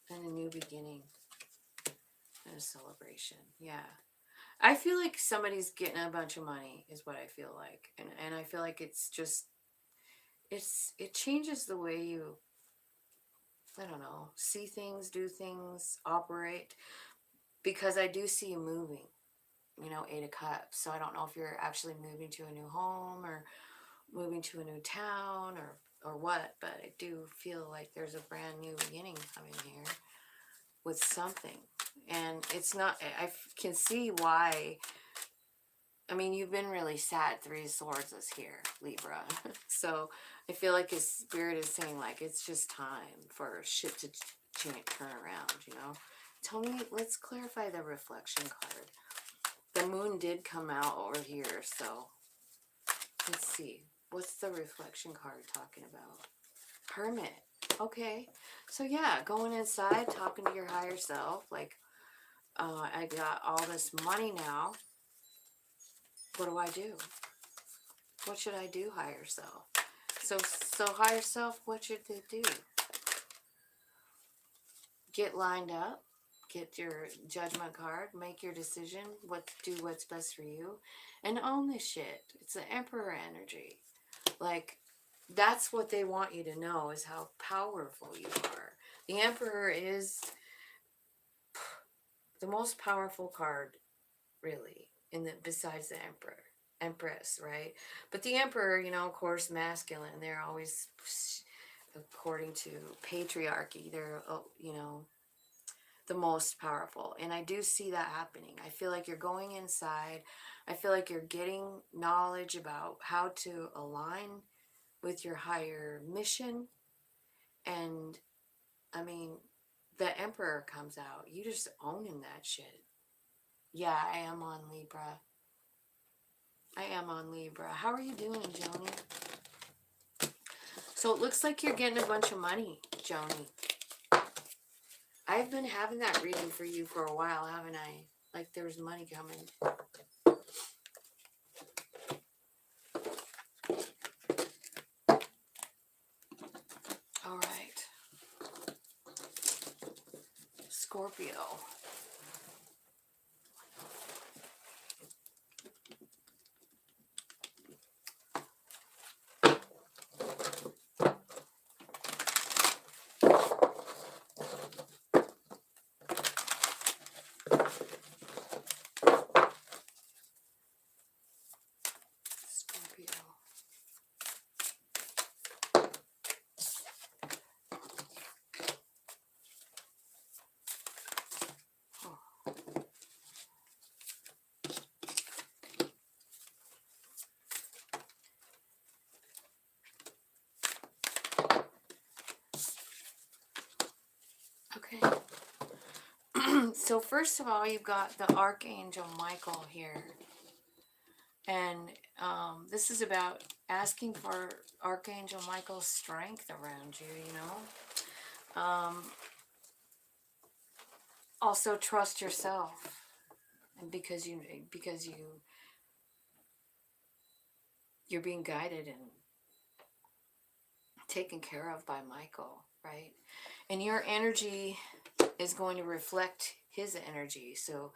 And a new beginning. And a celebration, yeah. I feel like somebody's getting a bunch of money, is what I feel like. And I feel like it's just, it changes the way you, I don't know, see things, do things, operate. Because I do see you moving, you know, 8 of Cups. So I don't know if you're actually moving to a new home or moving to a new town or what, but I do feel like there's a brand new beginning coming here with something. And it's not, I can see why. I mean, you've been really sad. 3 of Swords is here, Libra. So I feel like his spirit is saying, like, it's just time for shit to turn around, you know? Tell me, let's clarify the reflection card. The moon did come out over here, so let's see. What's the reflection card talking about? Hermit. Okay. So yeah, going inside, talking to your higher self, like, I got all this money now. What do I do? What should I do, higher self? So higher self, what should they do? Get lined up, get your judgment card, make your decision, do what's best for you, and own this shit. It's the Emperor energy. Like, that's what they want you to know, is how powerful you are. The Emperor is the most powerful card, really, besides the Empress, right? But the Emperor, you know, of course, masculine. They're always, according to patriarchy, they're, you know, the most powerful. And I do see that happening. I feel like you're going inside. I feel like you're getting knowledge about how to align with your higher mission. And I mean, the Emperor comes out. You just owning that shit. Yeah, I am on Libra. I am on Libra. How are you doing, Joni? So it looks like you're getting a bunch of money, Joni. I've been having that reading for you for a while, haven't I? Like there's money coming. All right. Scorpio. Okay. So first of all, you've got the Archangel Michael here. And this is about asking for Archangel Michael's strength around you, you know. Also trust yourself. And because you're being guided and taken care of by Michael, right? And your energy is going to reflect his energy. So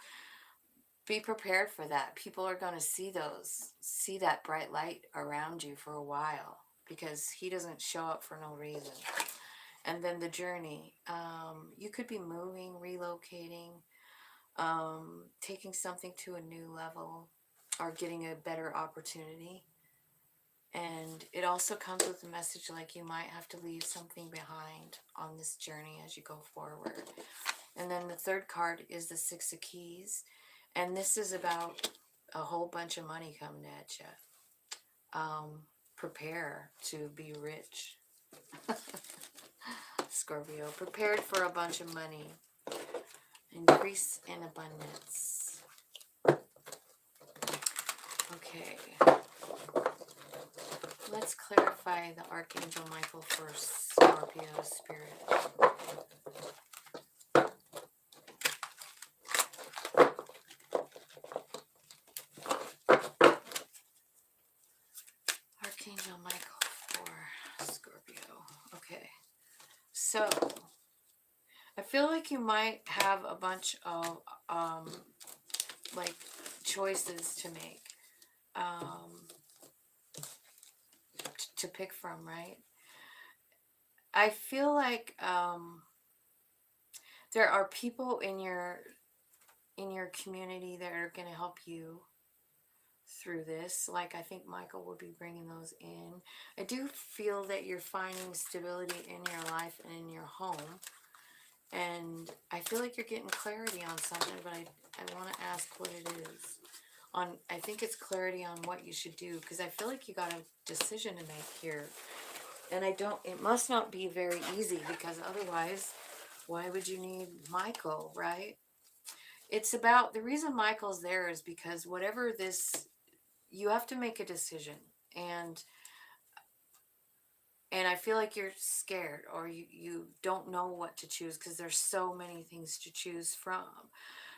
be prepared for that. People are going to see that bright light around you for a while, because he doesn't show up for no reason. And then the journey, you could be moving, relocating, taking something to a new level, or getting a better opportunity. And it also comes with a message like you might have to leave something behind on this journey as you go forward. And then the third card is the Six of Keys. And this is about a whole bunch of money coming at you. Prepare to be rich. Scorpio, prepared for a bunch of money. Increase in abundance. Okay. Let's clarify the Archangel Michael for Scorpio spirit. Archangel Michael for Scorpio. Okay. So, I feel like you might have a bunch of, like, choices to make, to pick from, right? I feel like, there are people in your community that are going to help you through this. Like, I think Michael will be bringing those in. I do feel that you're finding stability in your life and in your home. And I feel like you're getting clarity on something, but I want to ask what it is. I think it's clarity on what you should do, because I feel like you got a decision to make here. And it must not be very easy, because otherwise, why would you need Michael, right? It's about, the reason Michael's there is because whatever this, you have to make a decision. And I feel like you're scared, or you don't know what to choose, because there's so many things to choose from.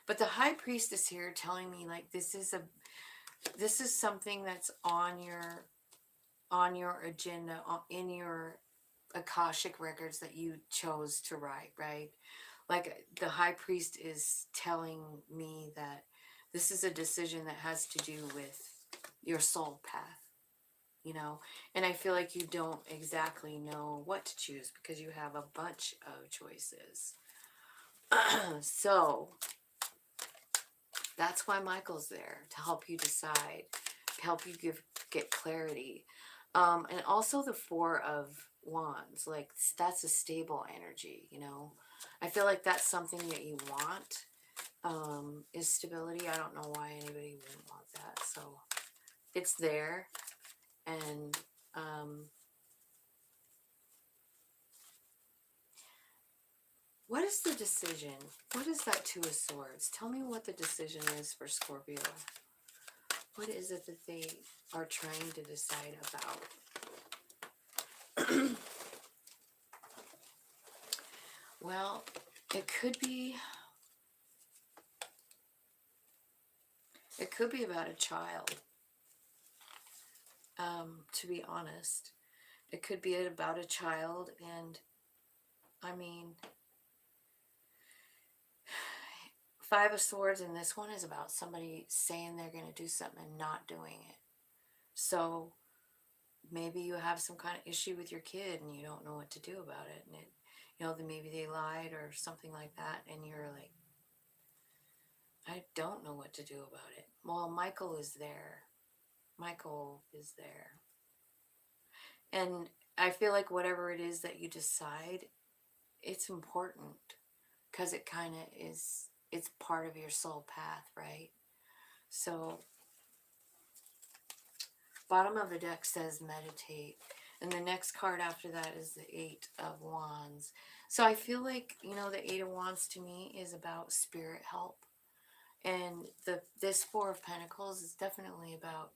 But the High Priestess here telling me, like, this is something that's on your agenda, in your Akashic records that you chose to write, right? Like, the High Priest is telling me that this is a decision that has to do with your soul path, and I feel like you don't exactly know what to choose, because you have a bunch of choices. So that's why Michael's there, to help you decide, help you get clarity. And also the Four of Wands, like, that's a stable energy, I feel like that's something that you want, is stability. I don't know why anybody wouldn't want that. So it's there. And what is the decision? What is that Two of Swords? Tell me what the decision is for Scorpio. What is it that they are trying to decide about? Well, it could be about a child. To be honest, it could be about a child. And I mean, Five of Swords in this one is about somebody saying they're going to do something and not doing it. So maybe you have some kind of issue with your kid and you don't know what to do about it. And then maybe they lied or something like that. And you're like, I don't know what to do about it. Well, Michael is there. Michael is there. And I feel like whatever it is that you decide, it's important, because it kind of is, it's part of your soul path, right? So, bottom of the deck says meditate. And the next card after that is the Eight of Wands. So I feel like, the Eight of Wands to me is about spirit help. And this Four of Pentacles is definitely about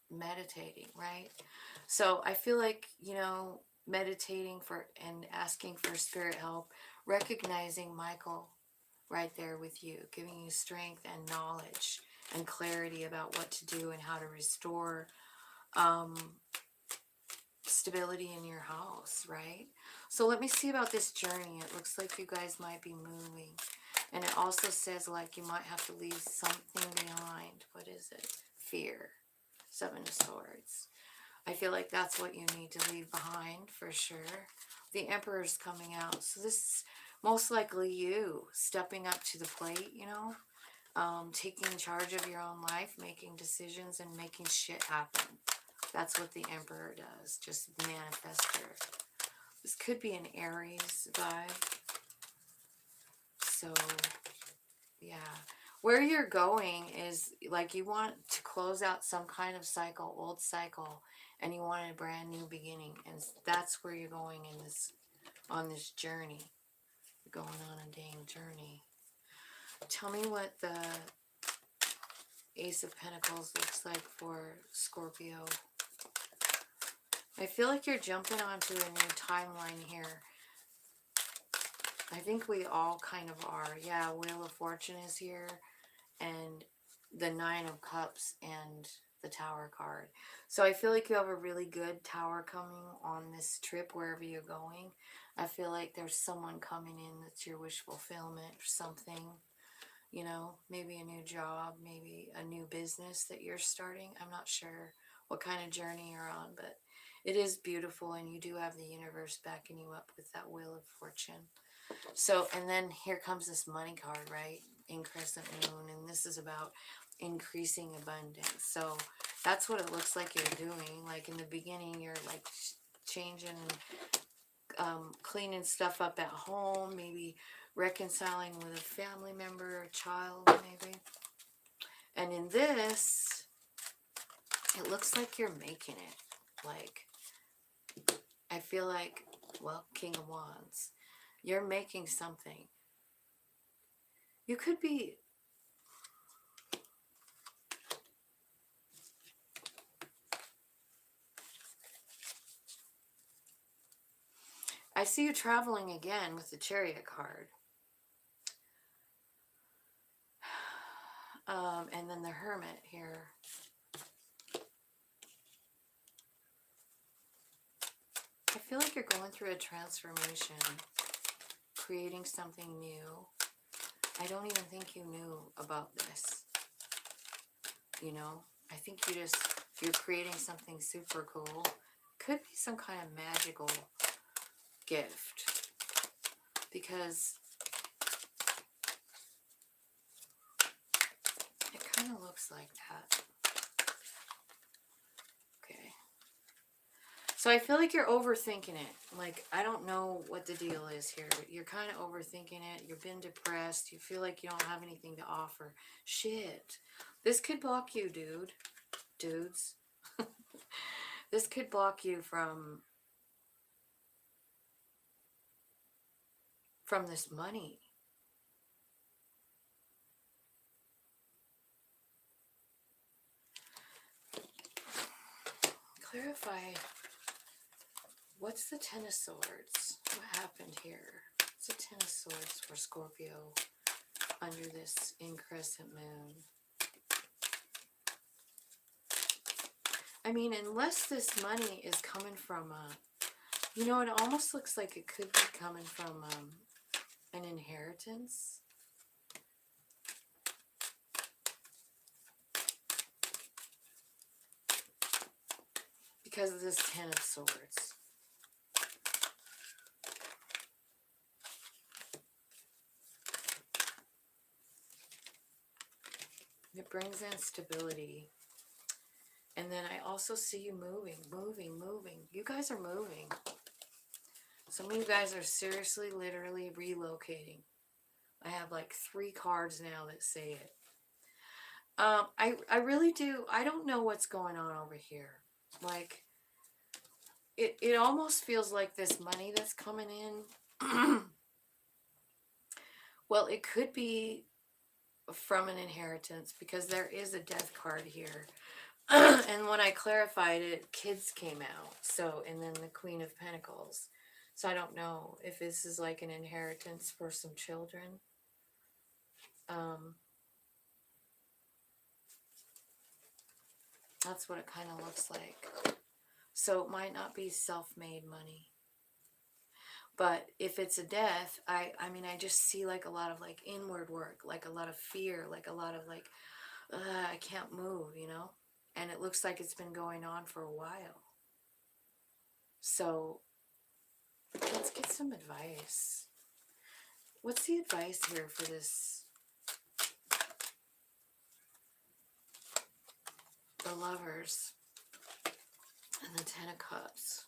meditating, right? So I feel like, meditating and asking for spirit help, recognizing Michael right there with you, giving you strength and knowledge and clarity about what to do and how to restore stability in your house, right? So let me see about this journey. It looks like you guys might be moving. And it also says, like, you might have to leave something behind. What is it? Fear. Seven of Swords. I feel like that's what you need to leave behind for sure. The Emperor's coming out. So this is most likely you stepping up to the plate, you know, taking charge of your own life, making decisions and making shit happen. That's what the Emperor does. Just manifester. This could be an Aries vibe. So, yeah. Where you're going is like you want to close out some kind of cycle, old cycle, and you want a brand new beginning. And that's where you're going in this, on this journey. You're going on a dang journey. Tell me what the Ace of Pentacles looks like for Scorpio. I feel like you're jumping onto a new timeline here. I think we all kind of are. Yeah, Wheel of Fortune is here. And the Nine of Cups and the Tower card. So I feel like you have a really good tower coming on this trip wherever you're going. I feel like there's someone coming in that's your wish fulfillment or something. You know, maybe a new job, maybe a new business that you're starting. I'm not sure what kind of journey you're on, but it is beautiful, and you do have the universe backing you up with that Wheel of Fortune. So, and then here comes this money card, right? In Crescent Moon, and this is about increasing abundance. So that's what it looks like you're doing. Like in the beginning, you're like changing, cleaning stuff up at home, maybe reconciling with a family member or child, maybe. And in this, it looks like you're making it. Like, I feel like, well, King of Wands, you're making something. You could be, I see you traveling again with the Chariot card. And then the Hermit here. I feel like you're going through a transformation, creating something new. I don't even think you knew about this. You know, I think you're creating something super cool. Could be some kind of magical gift. Because it kind of looks like that. Okay. So I feel like you're overthinking it. Like, I don't know what the deal is here, but you're kind of overthinking it. You've been depressed. You feel like you don't have anything to offer. Shit. This could block you, dudes. This could block you from this money. Clarify, what's the Ten of Swords? What happened here? What's the Ten of Swords for Scorpio under this increscent moon? I mean, unless this money is coming from, you know, it almost looks like it could be coming from an inheritance. Because of this Ten of Swords. It brings in stability. And then I also see you moving. You guys are moving. Some of you guys are seriously, literally relocating. I have like 3 cards now that say it. I really do. I don't know what's going on over here. Like, it almost feels like this money that's coming in. Well, it could be from an inheritance, because there is a death card here. And when I clarified it, kids came out. So, and then the Queen of Pentacles. So I don't know if this is like an inheritance for some children. That's what it kind of looks like. So it might not be self-made money. But if it's a death, I mean, I just see like a lot of like inward work, like a lot of fear, like a lot of like, I can't move, you know? And it looks like it's been going on for a while. So let's get some advice. What's the advice here for this? The Lovers and the Ten of Cups.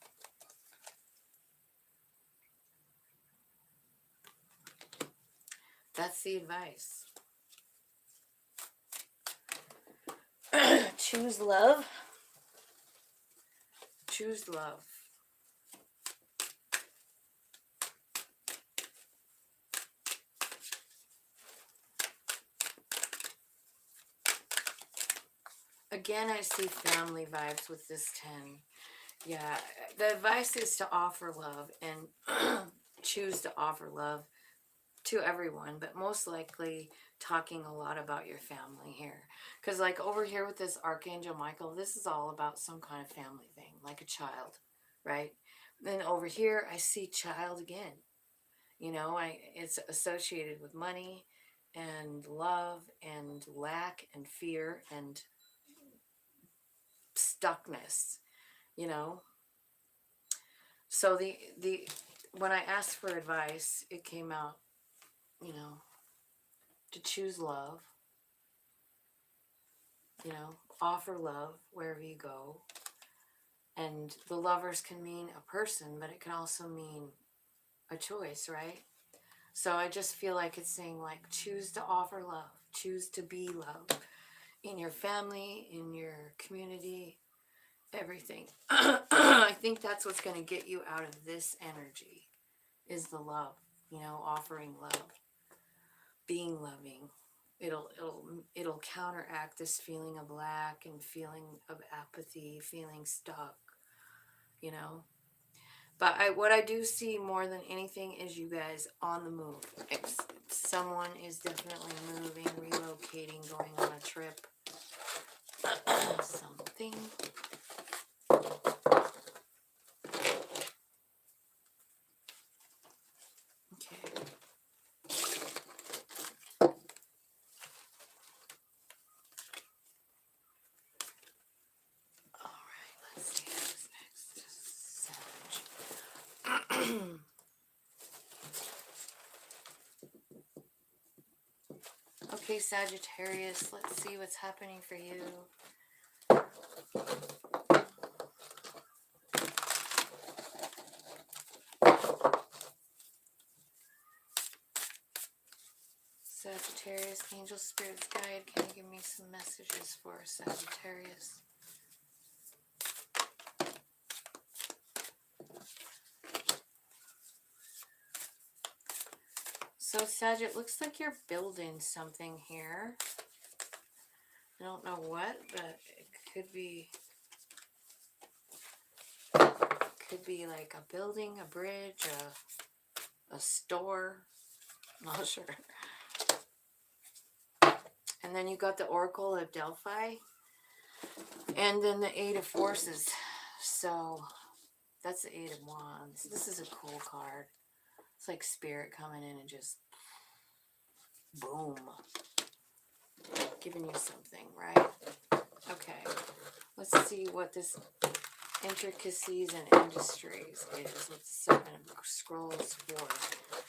That's the advice. Choose love. Choose love. Again, I see family vibes with this 10. Yeah, the advice is to offer love and choose to offer love to everyone, but most likely talking a lot about your family here. Because like over here with this Archangel Michael, this is all about some kind of family thing, like a child, right? Then over here, I see child again. You know, it's associated with money and love and lack and fear and stuckness, you know. So the when I asked for advice, it came out, you know, to choose love, you know, offer love wherever you go. And the Lovers can mean a person, but it can also mean a choice, right? So I just feel like it's saying like choose to offer love, choose to be love in your family, in your community, everything. I think that's what's going to get you out of this energy is the love, you know, offering love, being loving. It'll counteract this feeling of lack and feeling of apathy, feeling stuck, you know. But what I do see more than anything is you guys on the move. Someone is definitely moving, relocating, going on a trip. Something. Okay. All right, let's see what's next. Sag. Okay, Sagittarius, let's see what's happening for you. Sagittarius, angel spirits guide, can you give me some messages for Sagittarius? So Sag, it looks like you're building something here. I don't know what, but it could be like a building, a bridge, a store. Not sure. And then you got the Oracle of Delphi. And then the Eight of Forces. So that's the Eight of Wands. This is a cool card. It's like spirit coming in and just boom. Giving you something, right? Okay. Let's see what this intricacies and industries is. What's the Seven of Scrolls for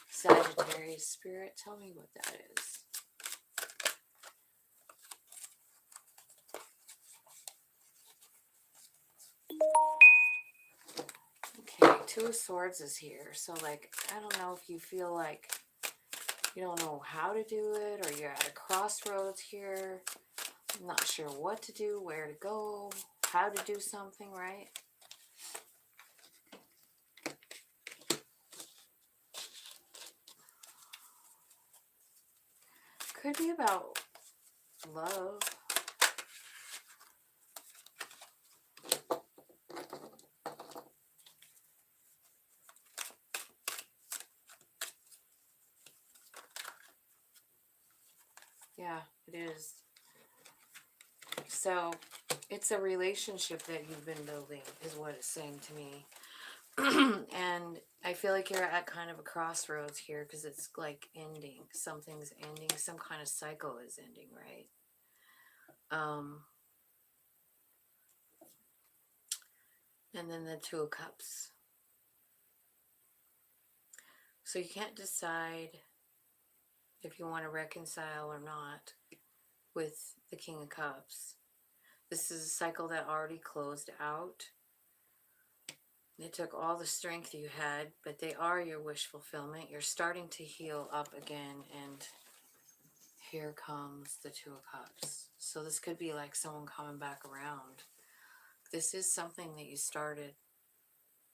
Sagittarius spirit? Tell me what that is. Okay, Two of Swords is here. So, like, I don't know if you feel like you don't know how to do it or you're at a crossroads here. I'm not sure what to do, where to go, how to do something, right? Could be about love. Yeah, it is. So it's a relationship that you've been building is what it's saying to me. And I feel like you're at kind of a crossroads here because it's like ending. Something's ending. Some kind of cycle is ending, right? And then the Two of Cups. So you can't decide if you want to reconcile or not with the King of Cups. This is a cycle that already closed out. It took all the strength you had, but they are your wish fulfillment. You're starting to heal up again, and here comes the Two of Cups. So this could be like someone coming back around. This is something that you started,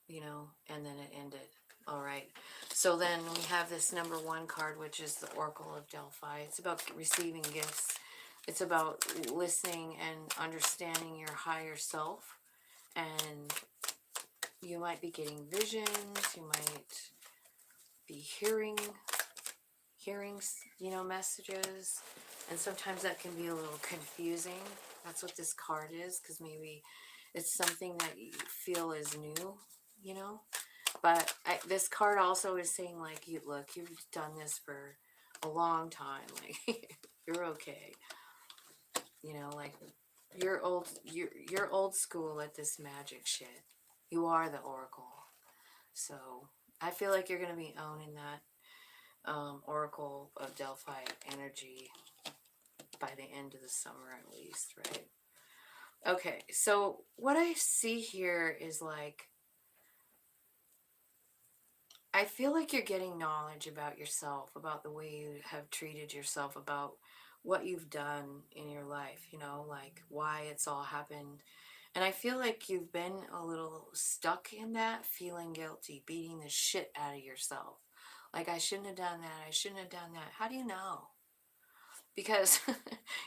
you know, and then it ended. All right. So then we have this number 1 card, which is the Oracle of Delphi. It's about receiving gifts. It's about listening and understanding your higher self. And you might be getting visions. You might be hearing, you know, messages. And sometimes that can be a little confusing. That's what this card is, because maybe it's something that you feel is new, you know. But this card also is saying, like, you look, you've done this for a long time. Like, you're okay. You know, like, you're old school at this magic shit. You are the Oracle. So I feel like you're going to be owning that Oracle of Delphi energy by the end of the summer at least, right? Okay, so what I see here is like, I feel like you're getting knowledge about yourself, about the way you have treated yourself, about what you've done in your life, you know, like why it's all happened. And I feel like you've been a little stuck in that, feeling guilty, beating the shit out of yourself. Like, I shouldn't have done that. I shouldn't have done that. How do you know? Because,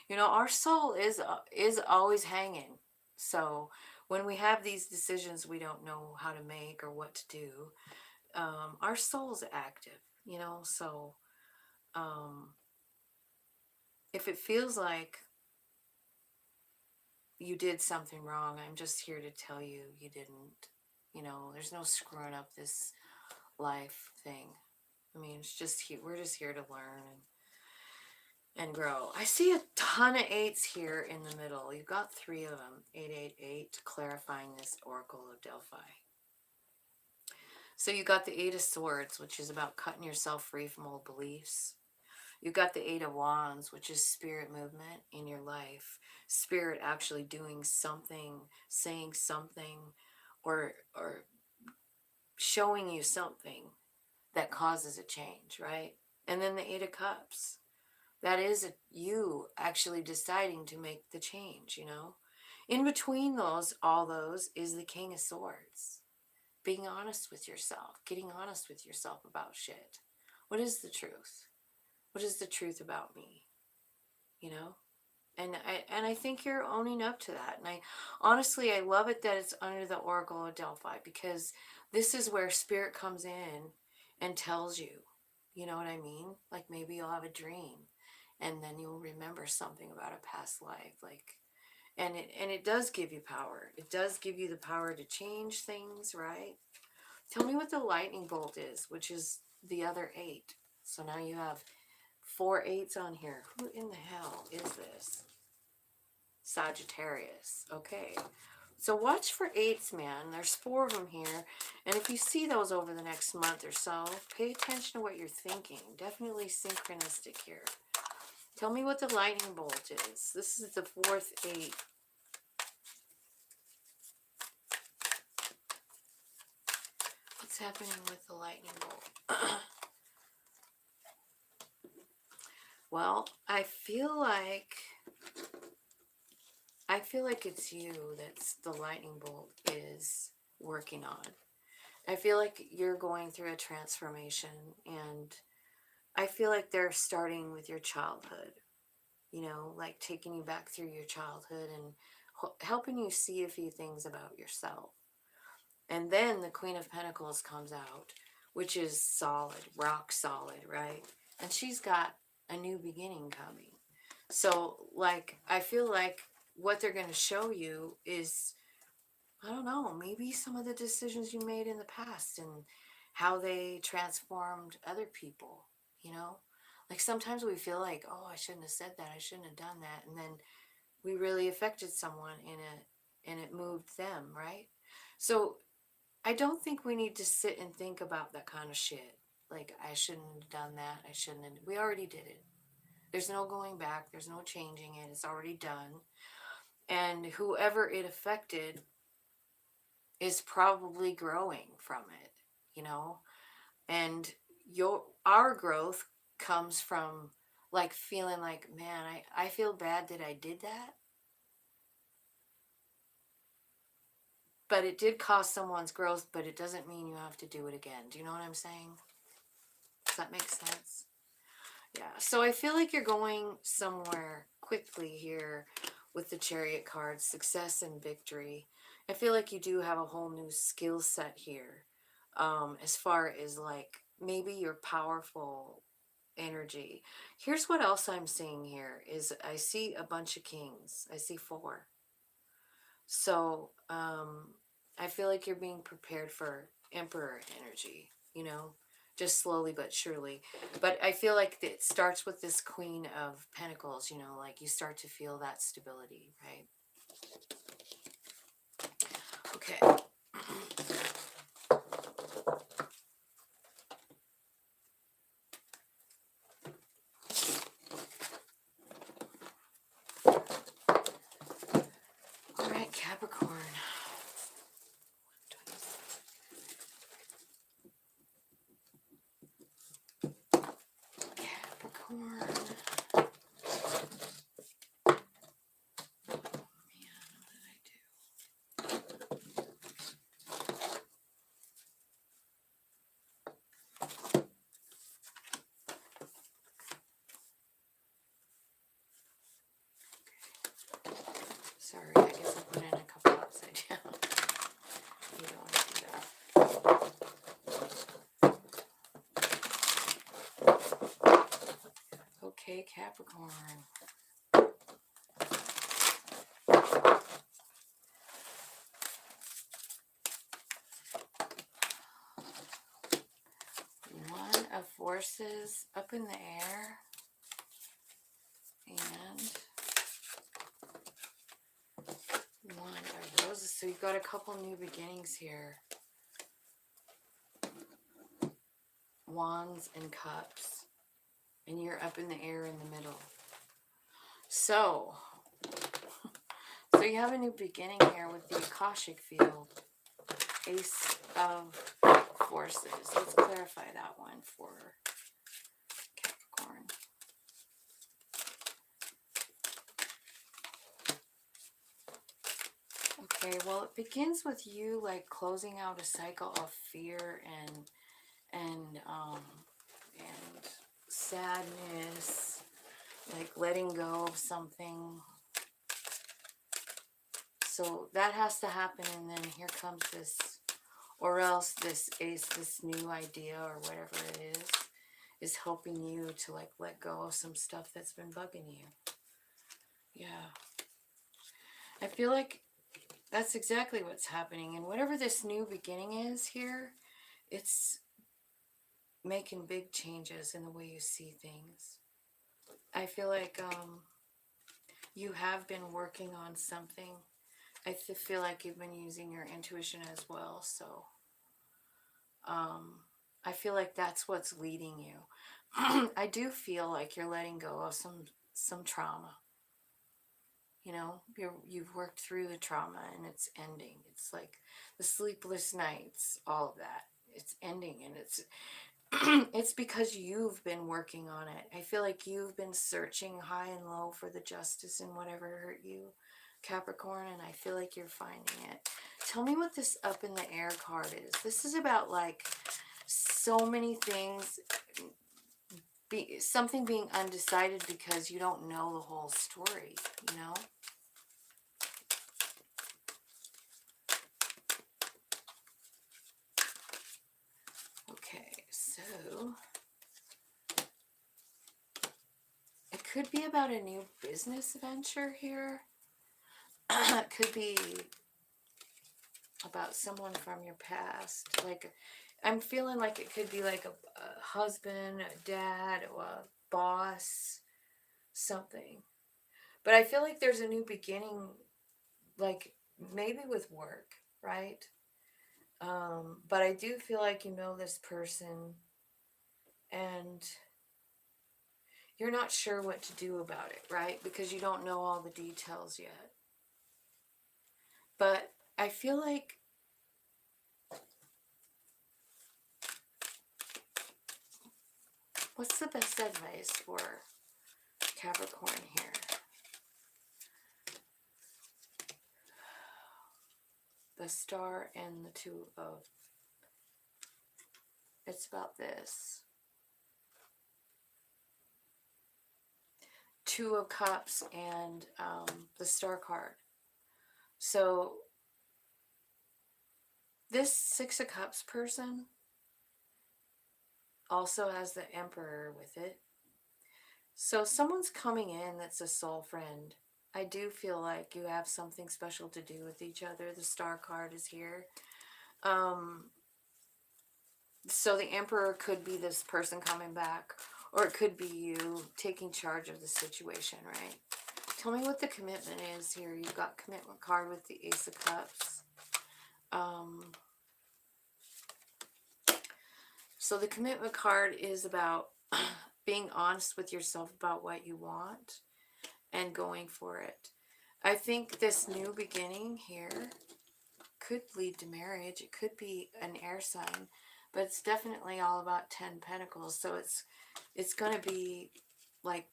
you know, our soul is always hanging. So when we have these decisions we don't know how to make or what to do, our soul's active, you know. So if it feels like you did something wrong, I'm just here to tell you you didn't. You know, there's no screwing up this life thing. I mean, it's just here, we're just here to learn and grow. I see a ton of 8s here in the middle. You've got 3 of them. 888, clarifying this Oracle of Delphi. So you got the 8 of Swords, which is about cutting yourself free from old beliefs. You've got the 8 of Wands, which is spirit movement in your life. Spirit actually doing something, saying something, or showing you something that causes a change, right? And then the 8 of Cups. That is you actually deciding to make the change, you know? In between all those, is the King of Swords. Being honest with yourself, getting honest with yourself about shit. What is the truth? What is the truth about me? You know? And I think you're owning up to that. And I love it that it's under the Oracle of Delphi, because this is where spirit comes in and tells you, you know what I mean? Like, maybe you'll have a dream and then you'll remember something about a past life. Like, and it does give you power. It does give you the power to change things, right? Tell me what the lightning bolt is, which is the other 8. So now you have 4 8s on here. Who in the hell is this? Sagittarius. Okay. So watch for 8s, man. There's 4 of them here. And if you see those over the next month or so, pay attention to what you're thinking. Definitely synchronistic here. Tell me what the lightning bolt is. This is the 4th 8. What's happening with the lightning bolt? Well, I feel like it's you that's the lightning bolt is working on. I feel like you're going through a transformation, and I feel like they're starting with your childhood, you know, like taking you back through your childhood and helping you see a few things about yourself. And then the Queen of Pentacles comes out, which is solid, rock solid, right? And she's got a new beginning coming. So, like, I feel like what they're going to show you is I don't know, maybe some of the decisions you made in the past and how they transformed other people, you know? Like sometimes we feel like, oh, I shouldn't have said that, I shouldn't have done that. And then we really affected someone and it moved them, right? So I don't think we need to sit and think about that kind of shit. Like, I shouldn't have done that. I shouldn't have. We already did it. There's no going back. There's no changing it. It's already done. And whoever it affected is probably growing from it, you know? And our growth comes from like feeling like, man, I feel bad that I did that. But it did cause someone's growth, but it doesn't mean you have to do it again. Do you know what I'm saying? Does that make sense? Yeah. So I feel like you're going somewhere quickly here with the Chariot card, success and victory. I feel like you do have a whole new skill set here. As far as like maybe your powerful energy. Here's what else I'm seeing here is I see a bunch of kings. I see 4. So I feel like you're being prepared for emperor energy, you know, just slowly but surely. But I feel like it starts with this Queen of Pentacles, you know, like you start to feel that stability, right? Okay. All right, Capricorn. Capricorn. Sorry, I guess I put in a couple upside down. You don't want to do that. Okay, Capricorn. One of Forces up in the air. And One of Roses. So you've got a couple new beginnings here. Wands and Cups. And you're up in the air in the middle. So you have a new beginning here with the Akashic field. Ace of Forces. Let's clarify that one for Capricorn. Okay, well, it begins with you like closing out a cycle of fear and sadness, like letting go of something. So that has to happen, and then here comes this, or else this ace, this new idea or whatever it is helping you to like let go of some stuff that's been bugging you. Yeah. I feel like that's exactly what's happening. And whatever this new beginning is here, it's making big changes in the way you see things. I feel like you have been working on something. I feel like you've been using your intuition as well. So I feel like that's what's leading you. I do feel like you're letting go of some trauma. You know, you've worked through the trauma and it's ending. It's like the sleepless nights, all of that. It's ending, and it's it's because you've been working on it. I feel like you've been searching high and low for the justice in whatever hurt you, Capricorn, and I feel like you're finding it. Tell me what this up in the air card is. This is about like so many things, something being undecided because you don't know the whole story, you know? Okay, so it could be about a new business venture here. It could be about someone from your past. Like, I'm feeling like it could be like a husband, a dad, or a boss, something. But I feel like there's a new beginning, like maybe with work, right? But I do feel like you know this person and you're not sure what to do about it, right? Because you don't know all the details yet. But I feel like what's the best advice for Capricorn here? The star and the two of, it's about this. Two of Cups and the Star card. So this Six of Cups person also has the Emperor with it. So someone's coming in that's a soul friend. I do feel like you have something special to do with each other. The Star card is here. So the Emperor could be this person coming back, or it could be you taking charge of the situation, right? Tell me what the commitment is here. You've got commitment card with the Ace of Cups. So the commitment card is about being honest with yourself about what you want and going for it. I think this new beginning here could lead to marriage. It could be an air sign, but it's definitely all about 10 pentacles. So it's going to be like,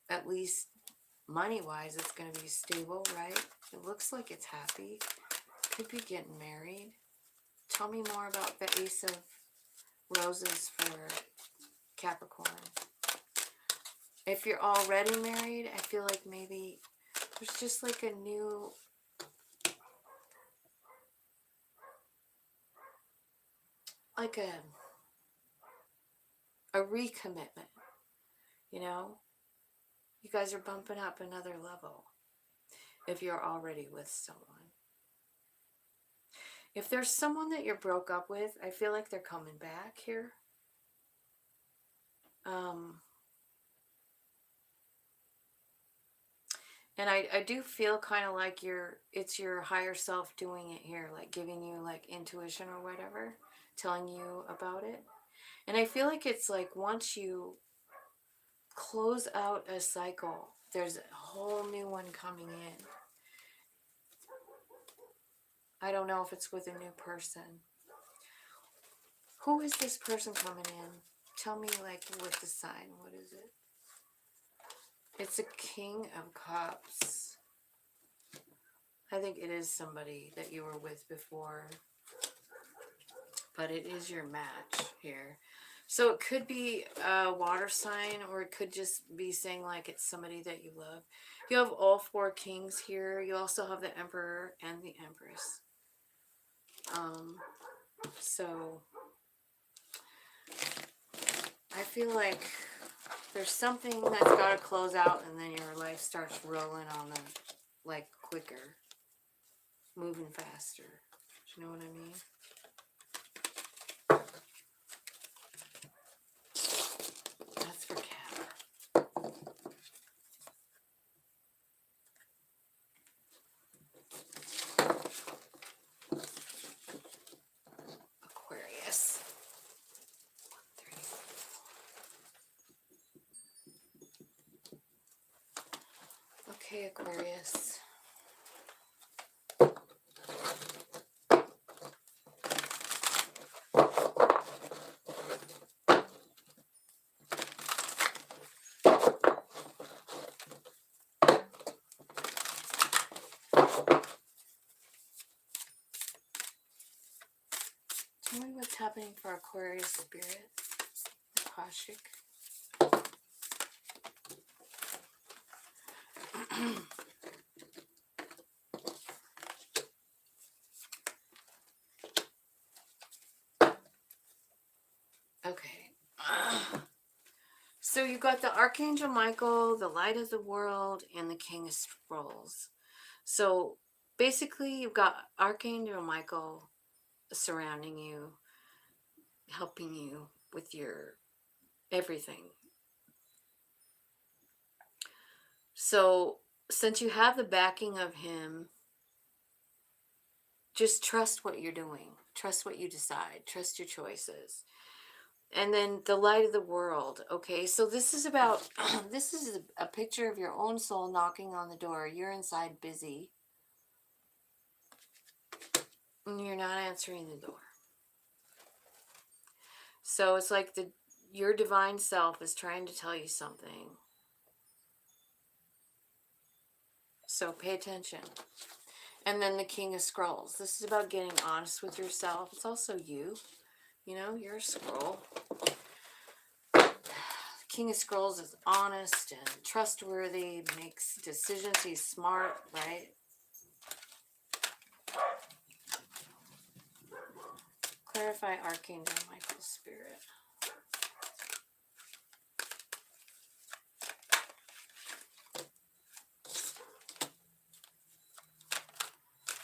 at least money-wise, it's going to be stable, right? It looks like it's happy. Could be getting married. Tell me more about the Ace of Roses for Capricorn. If you're already married, I feel like maybe there's just like a new, like a recommitment, you know? You guys are bumping up another level if you're already with someone. If there's someone that you're broke up with, I feel like they're coming back here. And I do feel kind of like it's your higher self doing it here, like giving you like intuition or whatever, telling you about it. And I feel like it's like once you close out a cycle, there's a whole new one coming in. I don't know if it's with a new person. Who is this person coming in? Tell me like with the sign. What is it? It's a King of Cups. I think it is somebody that you were with before. But it is your match here. So it could be a water sign, or it could just be saying like it's somebody that you love. You have all four kings here. You also have the Emperor and the Empress. So I feel like there's something that's got to close out, and then your life starts rolling on the, like, quicker, moving faster. Do you know what I mean? That's for Cap. Aquarius. Okay, Aquarius. Tell me what's happening for Aquarius spirit. Akashic. Okay. So you got the Archangel Michael, the Light of the World, and the King of Scrolls. So basically you've got Archangel Michael surrounding you, helping you with your everything. So since you have the backing of him, just trust what you're doing. Trust what you decide. Trust your choices. And then the light of the world. Okay, so this is about, this is a picture of your own soul knocking on the door. You're inside busy. And you're not answering the door. So it's like your divine self is trying to tell you something. So pay attention. And then the King of Scrolls. This is about getting honest with yourself. It's also you. You know, you're a scroll. King of Scrolls is honest and trustworthy, makes decisions. He's smart, right? Clarify Archangel Michael's spirit.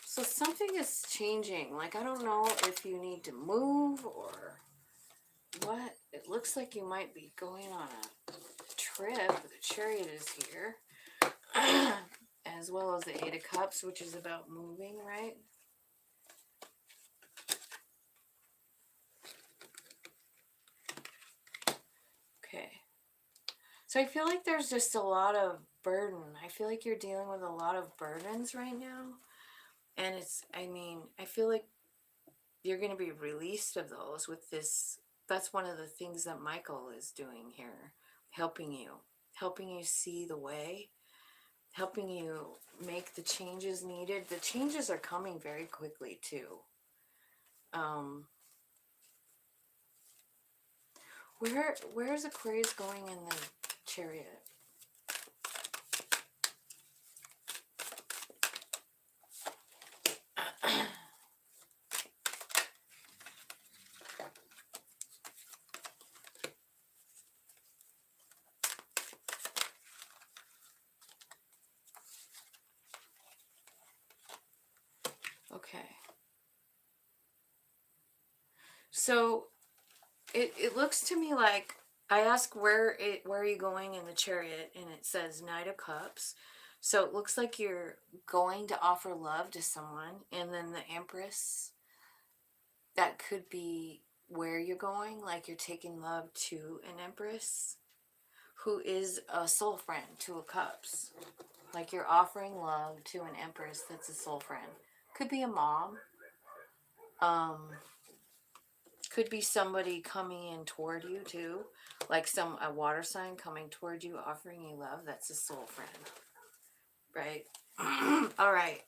So something is changing. Like, I don't know if you need to move or what. It looks like you might be going on a trip. The Chariot is here. As well as the Eight of Cups, which is about moving, right? Okay. So I feel like there's just a lot of burden. I feel like you're dealing with a lot of burdens right now. And it's, I mean, I feel like you're going to be released of those with this. That's one of the things that Michael is doing here. Helping you see the way, helping you make the changes needed. The changes are coming very quickly too. Where's Aquarius going in the Chariot? Okay. So it looks to me like I ask where are you going in the Chariot, and it says Knight of Cups. So it looks like you're going to offer love to someone, and then the Empress, that could be where you're going, like you're taking love to an Empress who is a soul friend to a Cups. Like you're offering love to an Empress that's a soul friend. Could be a mom. Could be somebody coming in toward you too. Like a water sign coming toward you, offering you love. That's a soul friend. Right? All right.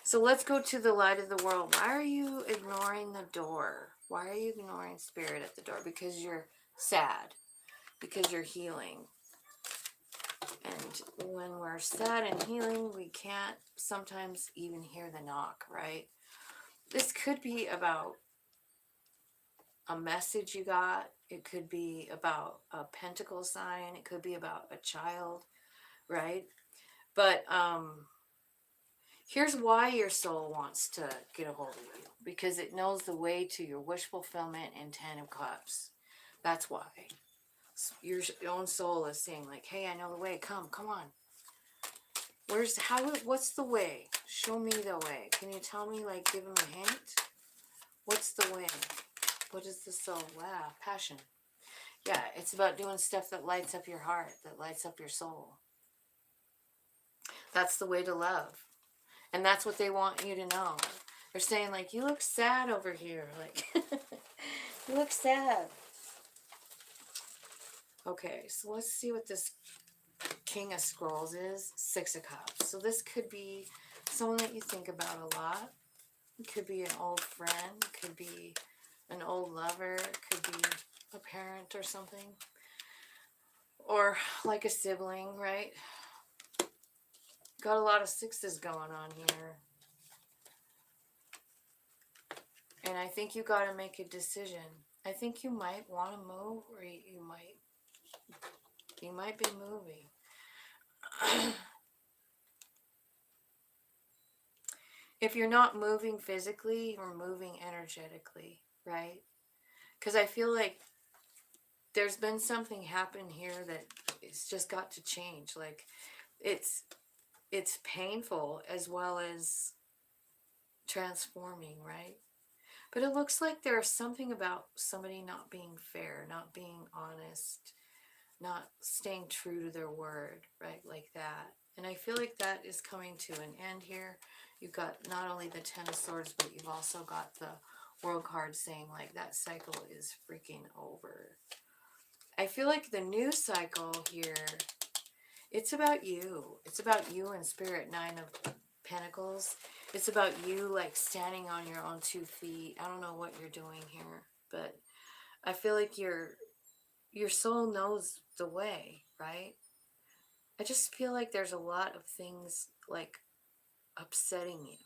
So let's go to the light of the world. Why are you ignoring the door? Why are you ignoring spirit at the door? Because you're sad. Because you're healing. And when we're sad and healing, we can't sometimes even hear the knock, right? This could be about a message you got. It could be about a pentacle sign. It could be about a child, right? But here's why your soul wants to get a hold of you. Because it knows the way to your wish fulfillment and 10 of Cups. That's why. Your own soul is saying like, hey, I know the way. Come on. What's the way? Show me the way. Can you tell me, like, give him a hint? What's the way? What is the soul? Wow, passion. Yeah, it's about doing stuff that lights up your heart, that lights up your soul. That's the way to love. And that's what they want you to know. They're saying, like, you look sad over here. Like, you look sad. Okay, so let's see what this King of Scrolls is. 6 of Cups. So this could be someone that you think about a lot. It could be an old friend. It could be an old lover. It could be a parent or something. Or like a sibling, right? Got a lot of 6s going on here. And I think you got to make a decision. I think you might want to move, or you might be moving. if you're not moving physically, you're moving energetically, right? Because I feel like there's been something happen here that it's just got to change. Like it's painful as well as transforming, right? But it looks like there's something about somebody not being fair, not being honest, not staying true to their word, right? Like that. And I feel like that is coming to an end here. You've got not only the Ten of Swords, but you've also got the World card saying like that cycle is freaking over. I feel like the new cycle here, it's about you. It's about you in spirit. Nine of Pentacles. It's about you like standing on your own 2 feet. I don't know what you're doing here, but I feel like your soul knows the way, right? I just feel like there's a lot of things like upsetting you.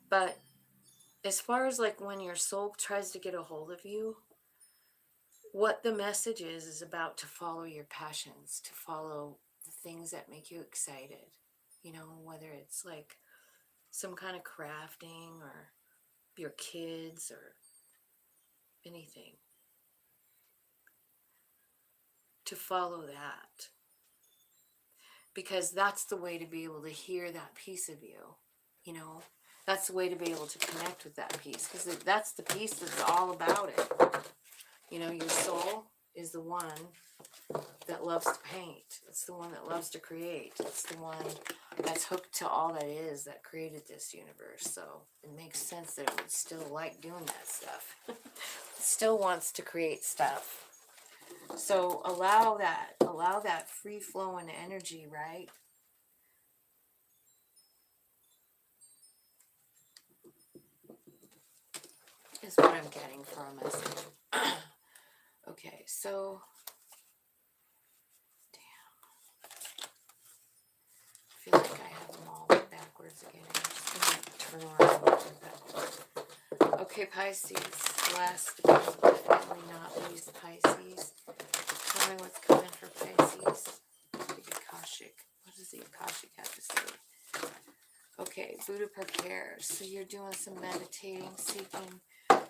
But as far as like when your soul tries to get a hold of you, what the message is about to follow your passions, to follow the things that make you excited. You know, whether it's like some kind of crafting or your kids or anything. To follow that. Because that's the way to be able to hear that piece of you, you know. That's the way to be able to connect with that piece, because that's the piece that's all about it. You know, your soul is the one that loves to paint. It's the one that loves to create. It's the one that's hooked to all that is that created this universe. So it makes sense that it would still like doing that stuff. It still wants to create stuff. So allow that free-flowing energy, right? Is what I'm getting for a message. Okay, so damn. I feel like I have them all backwards again. I'm just gonna turn around. Okay, Pisces. Last but definitely not least, Pisces. Tell me what's coming for Pisces. The Akashic. What does the Akashic have to say? Okay, Buddha prepares. So you're doing some meditating,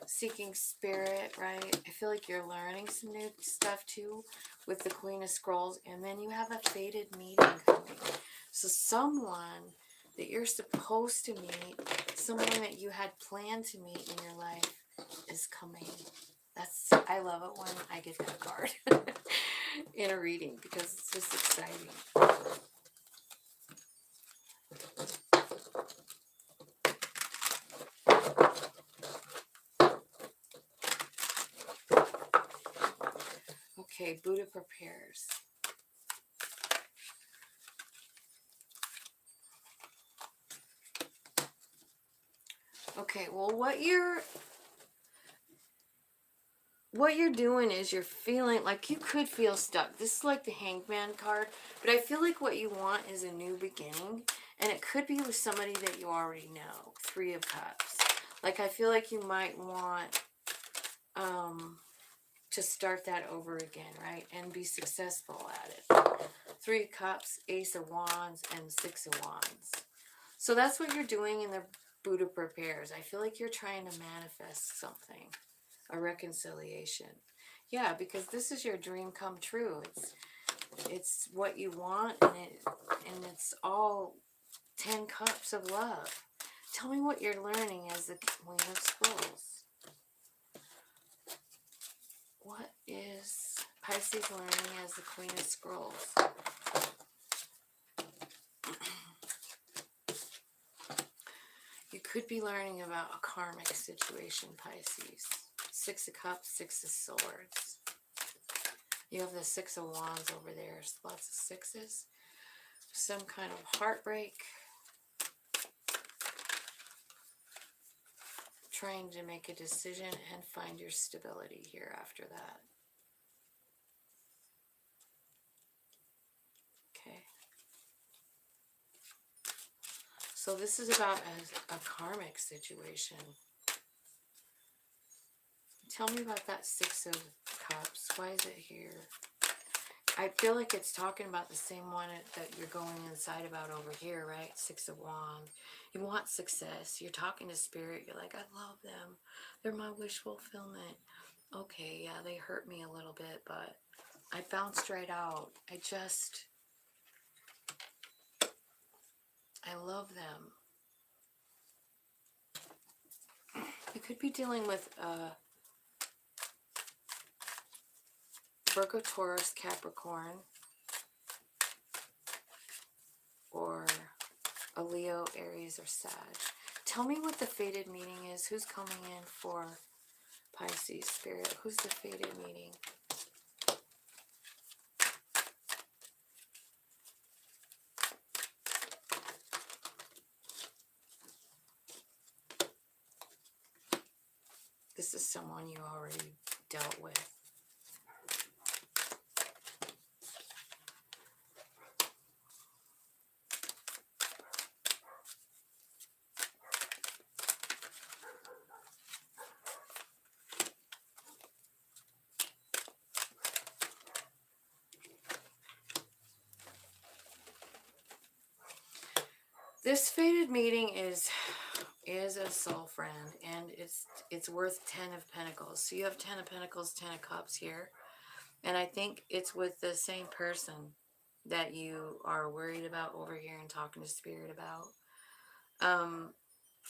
seeking spirit, right? I feel like you're learning some new stuff too with the Queen of Scrolls. And then you have a fated meeting coming. So someone that you're supposed to meet, someone that you had planned to meet in your life is coming. I love it when I get that card in a reading because it's just exciting. Okay, Buddha prepares. Okay, well, what you're doing is you're feeling like you could feel stuck. This is like the Hangman card, but I feel like what you want is a new beginning, and it could be with somebody that you already know. 3 of Cups. Like, I feel like you might want to start that over again, right? And be successful at it. 3 of Cups, Ace of Wands, and 6 of Wands. So that's what you're doing in the Buddha prepares. I feel like you're trying to manifest something. A reconciliation. Yeah, because this is your dream come true. It's what you want, and it's all 10 cups of love. Tell me what you're learning as the Queen of Scrolls. What is Pisces learning as the Queen of Scrolls? You could be learning about a karmic situation, Pisces. 6 of Cups, 6 of Swords. You have the 6 of Wands over there. Lots of sixes. Some kind of heartbreak. Trying to make a decision and find your stability here after that. Okay. So this is about a karmic situation. Tell me about that 6 of Cups. Why is it here? I feel like it's talking about the same one that you're going inside about over here, right? Six of Wands. You want success. You're talking to spirit. You're like, I love them. They're my wish fulfillment. Okay, yeah, they hurt me a little bit, but I bounced right out. I love them. You could be dealing with Virgo, Taurus, Capricorn, or a Leo, Aries, or Sag. Tell me what the fated meeting is. Who's coming in for Pisces spirit? Who's the fated meeting? This is someone you already dealt with. This fated meeting is a soul friend, and it's worth 10 of Pentacles. So you have 10 of Pentacles, 10 of Cups here. And I think it's with the same person that you are worried about over here and talking to spirit about.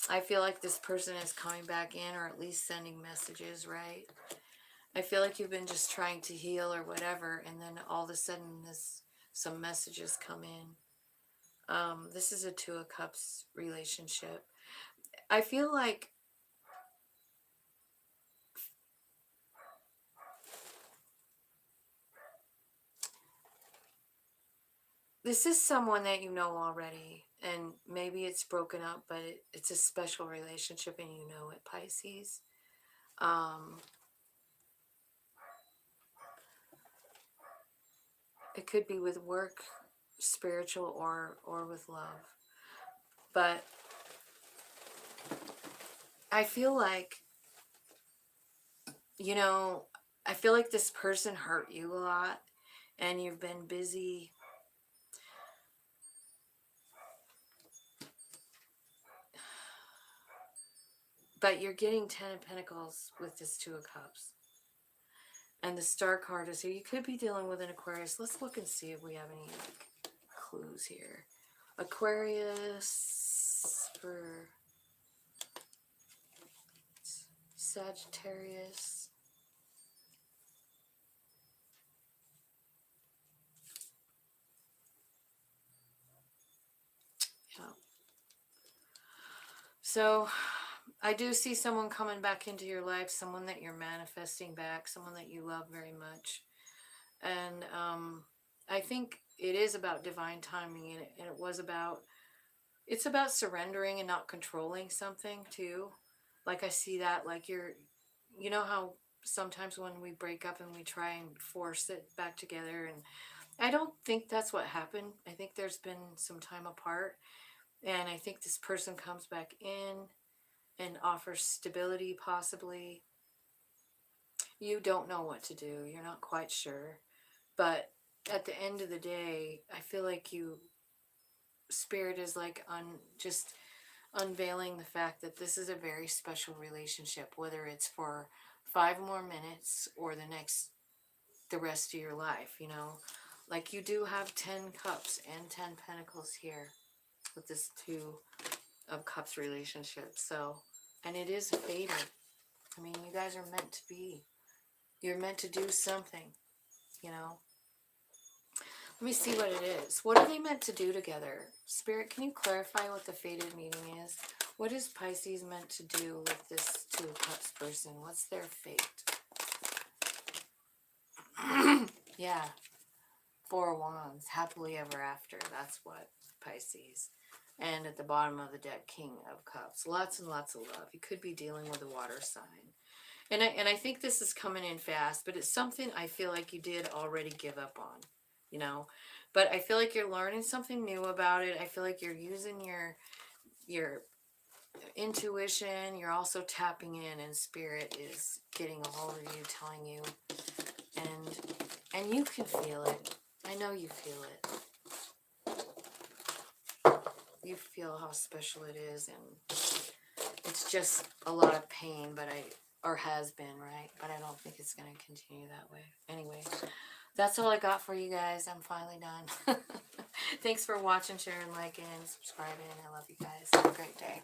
I feel like this person is coming back in, or at least sending messages, right? I feel like you've been just trying to heal or whatever, and then all of a sudden some messages come in. This is a Two of Cups relationship. I feel like this is someone that you know already, and maybe it's broken up, but it's a special relationship, and you know it, Pisces. It could be with work, spiritual, or with love. But I feel like, you know, I feel like this person hurt you a lot, and you've been busy but you're getting 10 of Pentacles with this Two of Cups. And the Star card is here. You could be dealing with an Aquarius. Let's look and see if we have any clues here. Aquarius for Sagittarius. Yeah. So I do see someone coming back into your life, someone that you're manifesting back, someone that you love very much. And I think it is about divine timing, and it's about surrendering and not controlling something too. Like I see that, like you know how sometimes when we break up and we try and force it back together, and I don't think that's what happened. I think there's been some time apart, and I think this person comes back in and offers stability, possibly. You don't know what to do. You're not quite sure. But at the end of the day, I feel like Spirit is like just unveiling the fact that this is a very special relationship, whether it's for 5 more minutes or the rest of your life, you know. Like you do have 10 cups and 10 pentacles here with this Two of Cups relationship. So, and it is fated. I mean, you guys are meant to be. You're meant to do something, you know. Let me see what it is. What are they meant to do together? Spirit, can you clarify what the fated meeting is? What is Pisces meant to do with this Two of Cups person? What's their fate? Yeah. Four of Wands. Happily ever after. That's what Pisces. And at the bottom of the deck, King of Cups. Lots and lots of love. You could be dealing with a water sign. And I think this is coming in fast, but it's something I feel like you did already give up on, you know. But I feel like you're learning something new about it. I feel like you're using your intuition. You're also tapping in, and Spirit is getting a hold of you, telling you, and you can feel it. I know you feel it. You feel how special it is, and it's just a lot of pain, but or has been, right? But I don't think it's going to continue that way. Anyway, that's all I got for you guys. I'm finally done. Thanks for watching, sharing, liking, subscribing. I love you guys. Have a great day.